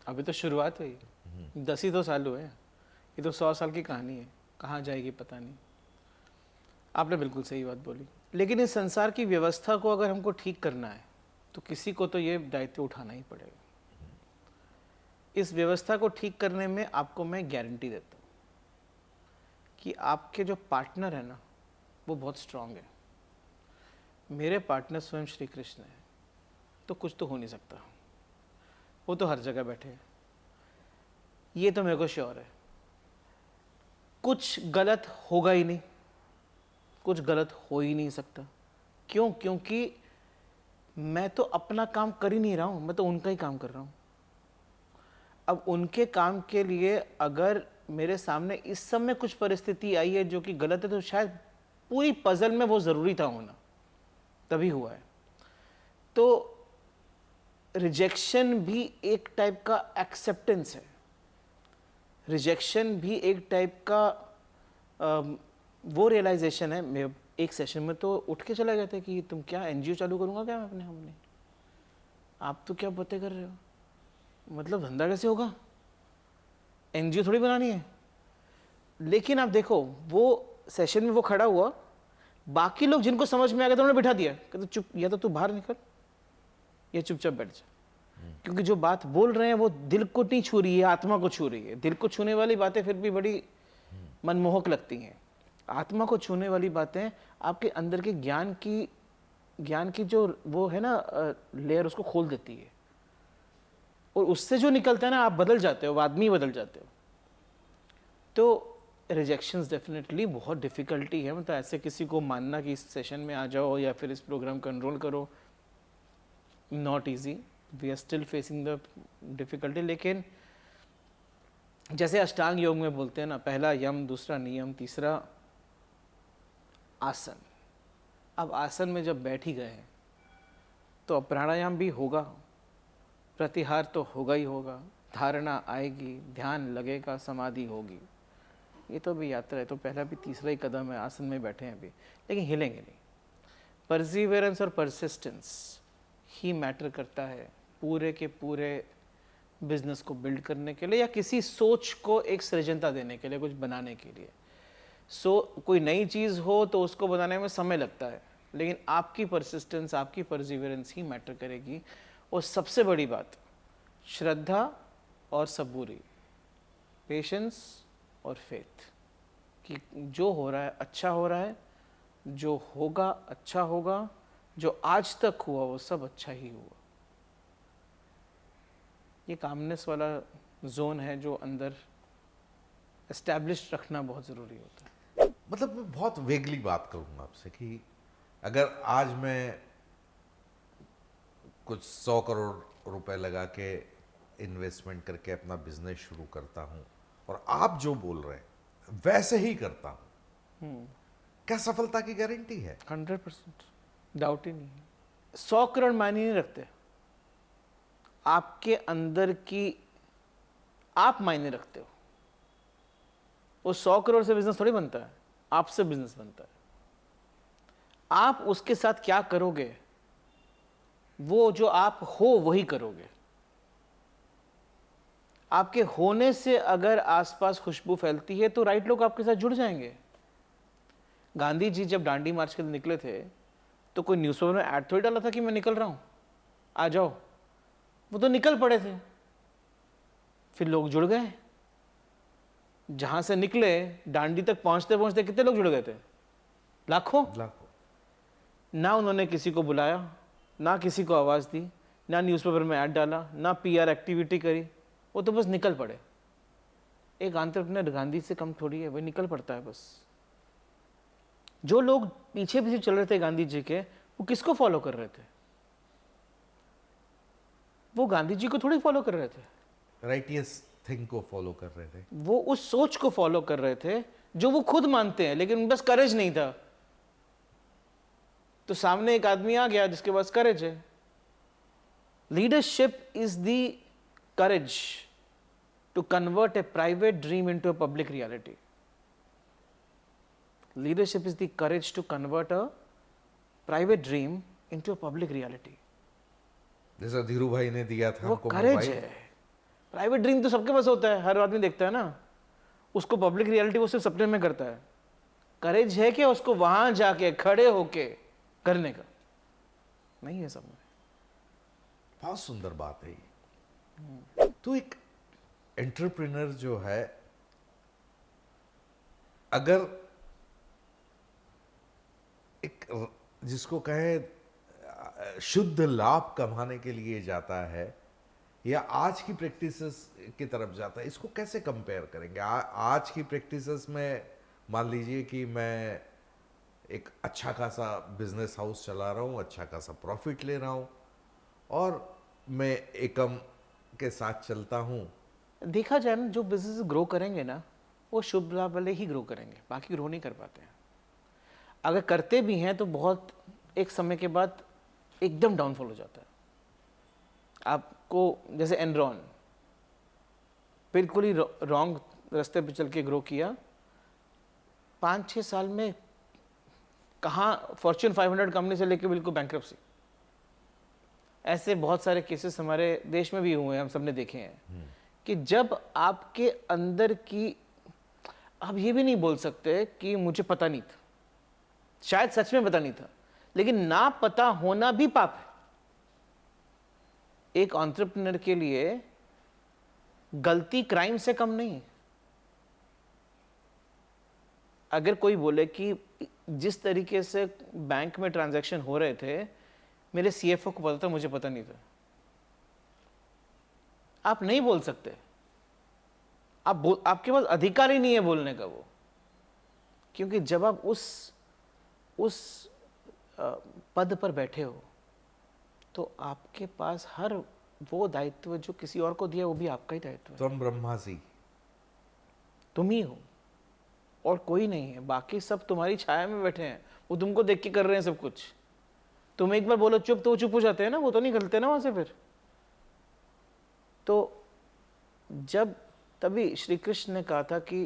अभी तो शुरुआत हुई, 10 ही तो साल हुए हैं. ये तो 100 साल की कहानी है, कहाँ जाएगी पता नहीं. आपने बिल्कुल सही बात बोली. लेकिन इस संसार की व्यवस्था को अगर हमको ठीक करना है तो किसी को तो ये दायित्व उठाना ही पड़ेगा. इस व्यवस्था को ठीक करने में आपको मैं गारंटी देता हूँ कि आपके जो पार्टनर है ना वो बहुत स्ट्रांग है. मेरे पार्टनर स्वयं श्री कृष्ण है, तो कुछ तो हो नहीं सकता. वो तो हर जगह बैठे हैं, ये तो मेरे को श्योर है. कुछ गलत होगा ही नहीं, कुछ गलत हो ही नहीं सकता. क्यों? क्योंकि मैं तो अपना काम कर ही नहीं रहा हूं, मैं तो उनका ही काम कर रहा हूं. अब उनके काम के लिए अगर मेरे सामने इस समय कुछ परिस्थिति आई है जो कि गलत है, तो शायद पूरी पजल में वो जरूरी था होना, तभी हुआ है. तो रिजेक्शन भी एक टाइप का एक्सेप्टेंस है. रिजेक्शन भी एक टाइप का वो रियलाइजेशन है. मैं एक सेशन में तो उठ के चले गए थे कि तुम क्या एनजीओ चालू करूंगा क्या मैं अपने हमने. आप तो क्या बातें कर रहे हो, मतलब धंधा कैसे होगा, एनजीओ थोड़ी बनानी है. लेकिन आप देखो वो सेशन में वो खड़ा हुआ, बाकी लोग जिनको समझ में आ गया तो उन्होंने बिठा दिया कि तो चुप, या तो तू बाहर निकल या चुपचाप बैठ जा. क्योंकि जो बात बोल रहे हैं वो दिल को नहीं छू रही है, आत्मा को छू रही है. दिल को छूने वाली बातें फिर भी बड़ी मनमोहक लगती हैं. आत्मा को छूने वाली बातें आपके अंदर के ज्ञान की जो वो है ना लेयर, उसको खोल देती है. और उससे जो निकलता है ना, आप बदल जाते हो, आदमी बदल जाते हो. तो रिजेक्शंस डेफिनेटली बहुत डिफिकल्टी है. मतलब ऐसे किसी को मानना कि इस सेशन में आ जाओ या फिर इस प्रोग्राम को एनरोल करो, not easy. We are still facing the difficulty. लेकिन जैसे अष्टांग योग में बोलते हैं ना, पहला यम, दूसरा नियम, तीसरा आसन. अब आसन में जब बैठ ही गए हैं तो प्राणायाम भी होगा, प्रतिहार तो होगा ही होगा, धारणा आएगी, ध्यान लगेगा, समाधि होगी. ये तो भी यात्रा है. तो पहला भी तीसरा ही कदम है, आसन में बैठे हैं अभी, लेकिन हिलेंगे नहीं. परसिवियरेंस और परसिस्टेंस ही मैटर करता है पूरे के पूरे बिजनेस को बिल्ड करने के लिए, या किसी सोच को एक सृजनता देने के लिए, कुछ बनाने के लिए. कोई नई चीज़ हो तो उसको बनाने में समय लगता है, लेकिन आपकी परसिस्टेंस, आपकी परसिवियरेंस ही मैटर करेगी. और सबसे बड़ी बात, श्रद्धा और सबूरी, पेशेंस और फेथ, कि जो हो रहा है अच्छा हो रहा है, जो होगा अच्छा होगा, जो आज तक हुआ वो सब अच्छा ही हुआ. ये कामनेस वाला जोन है जो अंदर एस्टैब्लिश रखना बहुत ज़रूरी होता है. मतलब मैं बहुत वेगली बात करूंगा आपसे कि अगर आज मैं कुछ 100 करोड़ रुपए लगा के इन्वेस्टमेंट करके अपना बिजनेस शुरू करता हूं और आप जो बोल रहे हैं वैसे ही करता हूं, क्या सफलता की गारंटी है? 100% डाउट ही नहीं है। 100 करोड़ मायने नहीं रखते, आपके अंदर की आप मायने रखते हो। वो 100 करोड़ से बिजनेस थोड़ी बनता है, आपसे बिजनेस बनता है। आप उसके साथ क्या करोगे, वो जो आप हो वही करोगे। आपके होने से अगर आसपास खुशबू फैलती है तो राइट लोग आपके साथ जुड़ जाएंगे। गांधी जी जब दांडी मार्च के लिए निकले थे तो कोई न्यूज़पेपर में ऐड थोड़ी डाला था कि मैं निकल रहा हूं, आ जाओ। वो तो निकल पड़े थे, फिर लोग जुड़ गए। जहां से निकले दांडी तक पहुंचते पहुंचते कितने लोग जुड़ गए थे? लाखों। ना उन्होंने किसी को बुलाया, ना किसी को आवाज दी, ना न्यूज़पेपर में ऐड डाला, ना पीआर एक्टिविटी करी, वो तो बस निकल पड़े। एक एंटरप्रेन्योर गांधी से कम थोड़ी है, वही निकल पड़ता है बस। जो लोग पीछे पीछे चल रहे थे गांधी जी के, वो किसको फॉलो कर रहे थे? वो गांधी जी को थोड़ी फॉलो कर रहे थे, राइटियस थिंग को फॉलो कर रहे थे। वो उस सोच को फॉलो कर रहे थे जो वो खुद मानते हैं, लेकिन उनके पास करेज नहीं था। तो सामने एक आदमी आ गया जिसके पास करेज है। Leadership is the courage to convert a private dream into a public reality. Leadership is the courage to convert a private dream into a public reality. जैसा धीरू भाई ने दिया था वो हमको करेज मोबाइल। है। प्राइवेट ड्रीम तो सबके पास होता है, हर आदमी देखता है ना उसको। पब्लिक रियलिटी वो सिर्फ सपने में करता है। करेज है कि उसको वहां जाके खड़े होके करने का नहीं है सब में। बहुत सुंदर बात है ये। तो एक एंटरप्रेन्योर जो है, अगर एक जिसको कहे शुद्ध लाभ कमाने के लिए जाता है या आज की प्रैक्टिसेस की तरफ जाता है, इसको कैसे कंपेयर करेंगे? आज की प्रैक्टिसेस में मान लीजिए कि मैं एक अच्छा खासा बिजनेस हाउस चला रहा हूँ, अच्छा खासा प्रॉफिट ले रहा हूँ और मैं एकम के साथ चलता हूँ। देखा जाए ना, जो बिजनेस ग्रो करेंगे ना वो शुभ लाभ वाले ही ग्रो करेंगे, बाकी ग्रो नहीं कर पाते हैं। अगर करते भी हैं तो बहुत एक समय के बाद एकदम डाउनफॉल हो जाता है। आपको जैसे एनरॉन बिल्कुल ही रॉन्ग रास्ते पे चल के ग्रो किया, 5-6 साल में कहाँ फॉर्च्यून 500 कंपनी से लेके बिल्कुल बैंक्रप्सी। ऐसे बहुत सारे केसेस हमारे देश में भी हुए हैं, हम सबने देखे हैं कि जब आपके अंदर की, आप ये भी नहीं बोल सकते कि मुझे पता नहीं था, शायद सच में पता नहीं था, लेकिन ना पता होना भी पाप है। एक एंटरप्रेन्योर के लिए गलती क्राइम से कम नहीं। अगर कोई बोले कि जिस तरीके से बैंक में ट्रांजैक्शन हो रहे थे मेरे सीएफओ को पता था, मुझे पता नहीं था, आप नहीं बोल सकते। आपके पास अधिकार ही नहीं है बोलने का वो, क्योंकि जब आप उस पद पर बैठे हो तो आपके पास हर वो दायित्व जो किसी और को दिया वो भी आपका ही दायित्व है। तुम ब्रह्मासी, तुम ही हो और कोई नहीं है। बाकी सब तुम्हारी छाया में बैठे हैं, वो तुमको देख के कर रहे हैं सब कुछ। तुम एक बार बोलो चुप तो वो चुप हो जाते हैं ना, वो तो नहीं करते ना वहां से फिर। तो जब तभी श्री कृष्ण ने कहा था कि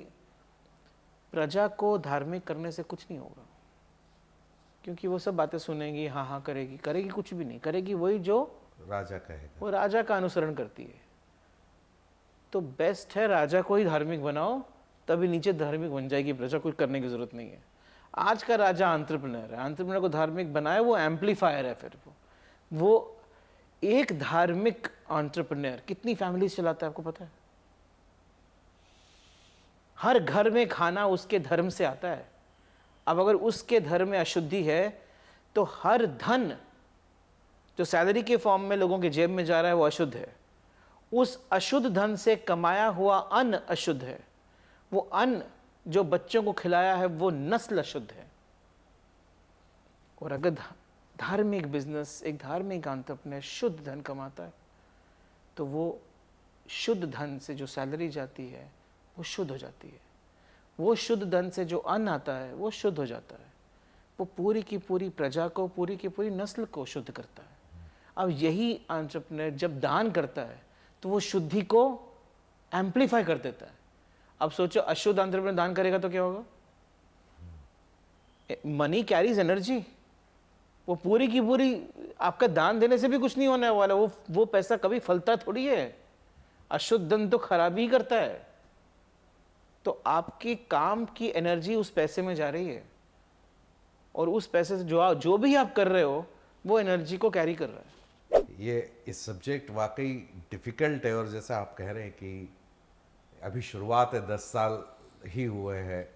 प्रजा को धार्मिक करने से कुछ नहीं होगा, क्योंकि वो सब बातें सुनेंगी, हाँ हाँ करेगी, करेगी कुछ भी नहीं, करेगी वही जो राजा कहेगा, वो राजा का अनुसरण करती है। तो बेस्ट है राजा को ही धार्मिक बनाओ, तभी नीचे धार्मिक बन जाएगी प्रजा, कुछ करने की जरूरत नहीं है। आज का राजा एंटरप्रेन्योर है, एंटरप्रेन्योर को धार्मिक बनाए वो एम्पलीफायर है। फिर वो एक धार्मिक एंटरप्रेन्योर कितनी फैमिली चलाता है आपको पता है? हर घर में खाना उसके धर्म से आता है। अब अगर उसके धर्म में अशुद्धि है तो हर धन जो सैलरी के फॉर्म में लोगों के जेब में जा रहा है वो अशुद्ध है। उस अशुद्ध धन से कमाया हुआ अन्न अशुद्ध है। वो अन्न जो बच्चों को खिलाया है वो नस्ल अशुद्ध है। और अगर धार्मिक बिजनेस, एक धार्मिक एंटरप्रेन्योर शुद्ध धन कमाता है तो वो शुद्ध धन से जो सैलरी जाती है वो शुद्ध हो जाती है। वो शुद्ध धन से जो अन्न आता है वो शुद्ध हो जाता है। वो पूरी की पूरी प्रजा को, पूरी की पूरी नस्ल को शुद्ध करता है। अब यही एंटरप्रेन्योर जब दान करता है तो वो शुद्धि को एम्पलीफाई कर देता है। अब सोचो अशुद्ध एंटरप्रेन्योर दान करेगा तो क्या होगा? Money carries energy. वो पूरी की पूरी, आपका दान देने से भी कुछ नहीं होने वाला, वो पैसा कभी फलता थोड़ी है। अशुद्ध धन तो खराबी ही करता है। तो आपकी काम की एनर्जी उस पैसे में जा रही है और उस पैसे से जो भी आप कर रहे हो वो एनर्जी को कैरी कर रहा है। ये इस सब्जेक्ट वाकई डिफिकल्ट है, और जैसा आप कह रहे हैं कि अभी शुरुआत है, 10 साल ही हुए हैं,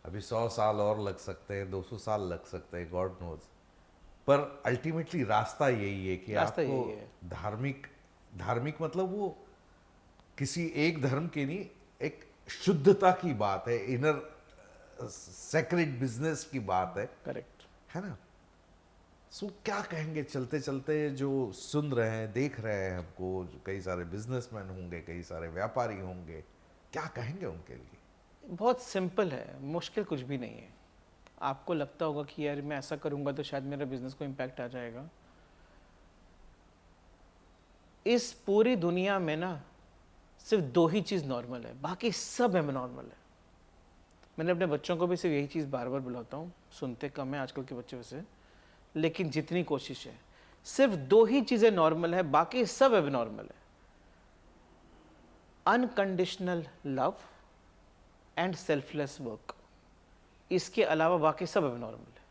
अभी 100 साल और लग सकते हैं, 200 साल लग सकते हैं, गॉड नोज। पर अल्टीमेटली रास्ता यही है कि रास्ता आपको यही है। धार्मिक मतलब वो किसी एक धर्म की नहीं, एक शुद्धता की बात है, इनर सेक्रेड बिजनेस की बात है करेक्ट है ना। सो क्या कहेंगे चलते चलते, जो सुन रहे हैं, देख रहे हैं हमको, जो कई सारे बिजनेसमैन होंगे, कई सारे व्यापारी होंगे, क्या कहेंगे उनके लिए? बहुत सिंपल है, मुश्किल कुछ भी नहीं है। आपको लगता होगा कि यार मैं ऐसा करूंगा तो शायद मेरे बिजनेस को इम्पैक्ट आ जाएगा। इस पूरी दुनिया में ना सिर्फ 2 ही चीज़ नॉर्मल है, बाकी सब एबनॉर्मल है। मैंने अपने बच्चों को भी सिर्फ यही चीज़ बार बार बुलाता हूँ, सुनते कम है आजकल के बच्चे वैसे, लेकिन जितनी कोशिश है, सिर्फ 2 ही चीज़ें नॉर्मल है, बाकी सब एबनॉर्मल है। Unconditional love and selfless work. इसके अलावा बाकी सब एबनॉर्मल है।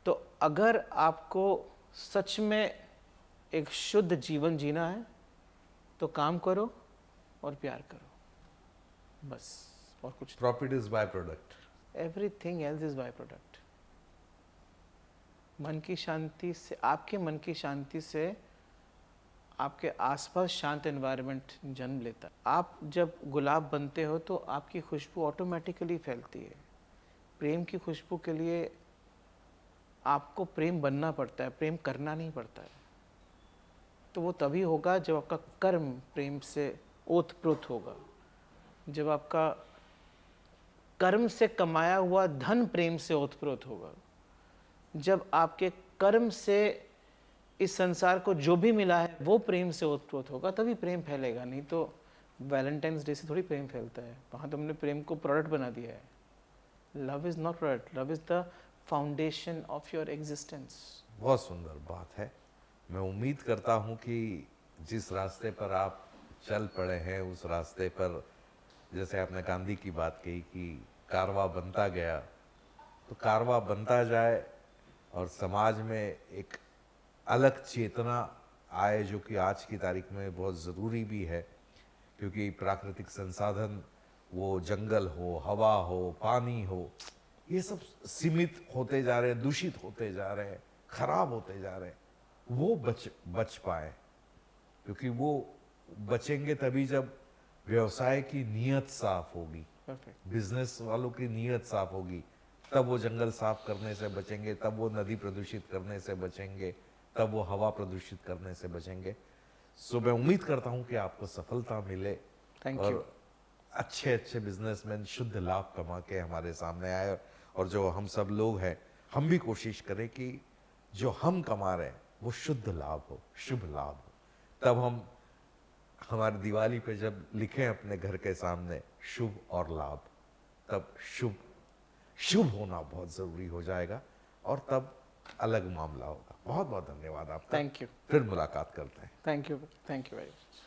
तो अगर आपको सच में एक शुद्ध जीवन जीना है तो काम करो और प्यार करो, बस, और कुछ। Profit is by product, everything else is by product. मन की शांति से, आपके मन की शांति से आपके आसपास शांत एनवायरनमेंट जन्म लेता है। आप जब गुलाब बनते हो तो आपकी खुशबू ऑटोमेटिकली फैलती है। प्रेम की खुशबू के लिए आपको प्रेम बनना पड़ता है, प्रेम करना नहीं पड़ता है। तो वो तभी होगा जब आपका कर्म प्रेम से ओतप्रोत होगा, जब आपका कर्म से कमाया हुआ धन प्रेम से ओतप्रोत होगा, जब आपके कर्म से इस संसार को जो भी मिला है वो प्रेम से ओतप्रोत होगा, तभी प्रेम फैलेगा। नहीं तो वैलेंटाइंस डे से थोड़ी प्रेम फैलता है, वहाँ तो हमने प्रेम को प्रोडक्ट बना दिया है। Love is not product, love is the foundation of your existence. बहुत सुंदर बात है। मैं उम्मीद करता हूं कि जिस रास्ते पर आप चल पड़े हैं उस रास्ते पर, जैसे आपने गांधी की बात कही कि कारवा बनता गया, तो कारवा बनता जाए और समाज में एक अलग चेतना आए, जो कि आज की तारीख में बहुत ज़रूरी भी है, क्योंकि प्राकृतिक संसाधन, वो जंगल हो, हवा हो, पानी हो, ये सब सीमित होते जा रहे हैं, दूषित होते जा रहे हैं, खराब होते जा रहे हैं। वो बच पाए, क्योंकि वो बचेंगे तभी जब व्यवसाय की नीयत साफ होगी, बिजनेस वालों की नीयत साफ होगी, तब वो जंगल साफ करने से बचेंगे, तब वो नदी प्रदूषित करने से बचेंगे, तब वो हवा प्रदूषित करने से बचेंगे। सो मैं उम्मीद करता हूं कि आपको सफलता मिले और अच्छे अच्छे बिजनेसमैन शुद्ध लाभ कमा के हमारे सामने आए, और जो हम सब लोग हैं हम भी कोशिश करें कि जो हम कमा रहे हैं वो शुद्ध लाभ हो, शुभ लाभ हो। तब हम हमारी दिवाली पे जब लिखें अपने घर के सामने शुभ और लाभ, तब शुभ होना बहुत जरूरी हो जाएगा, और तब अलग मामला होगा। बहुत बहुत धन्यवाद आपका। Thank you. फिर मुलाकात करते हैं। Thank you very much.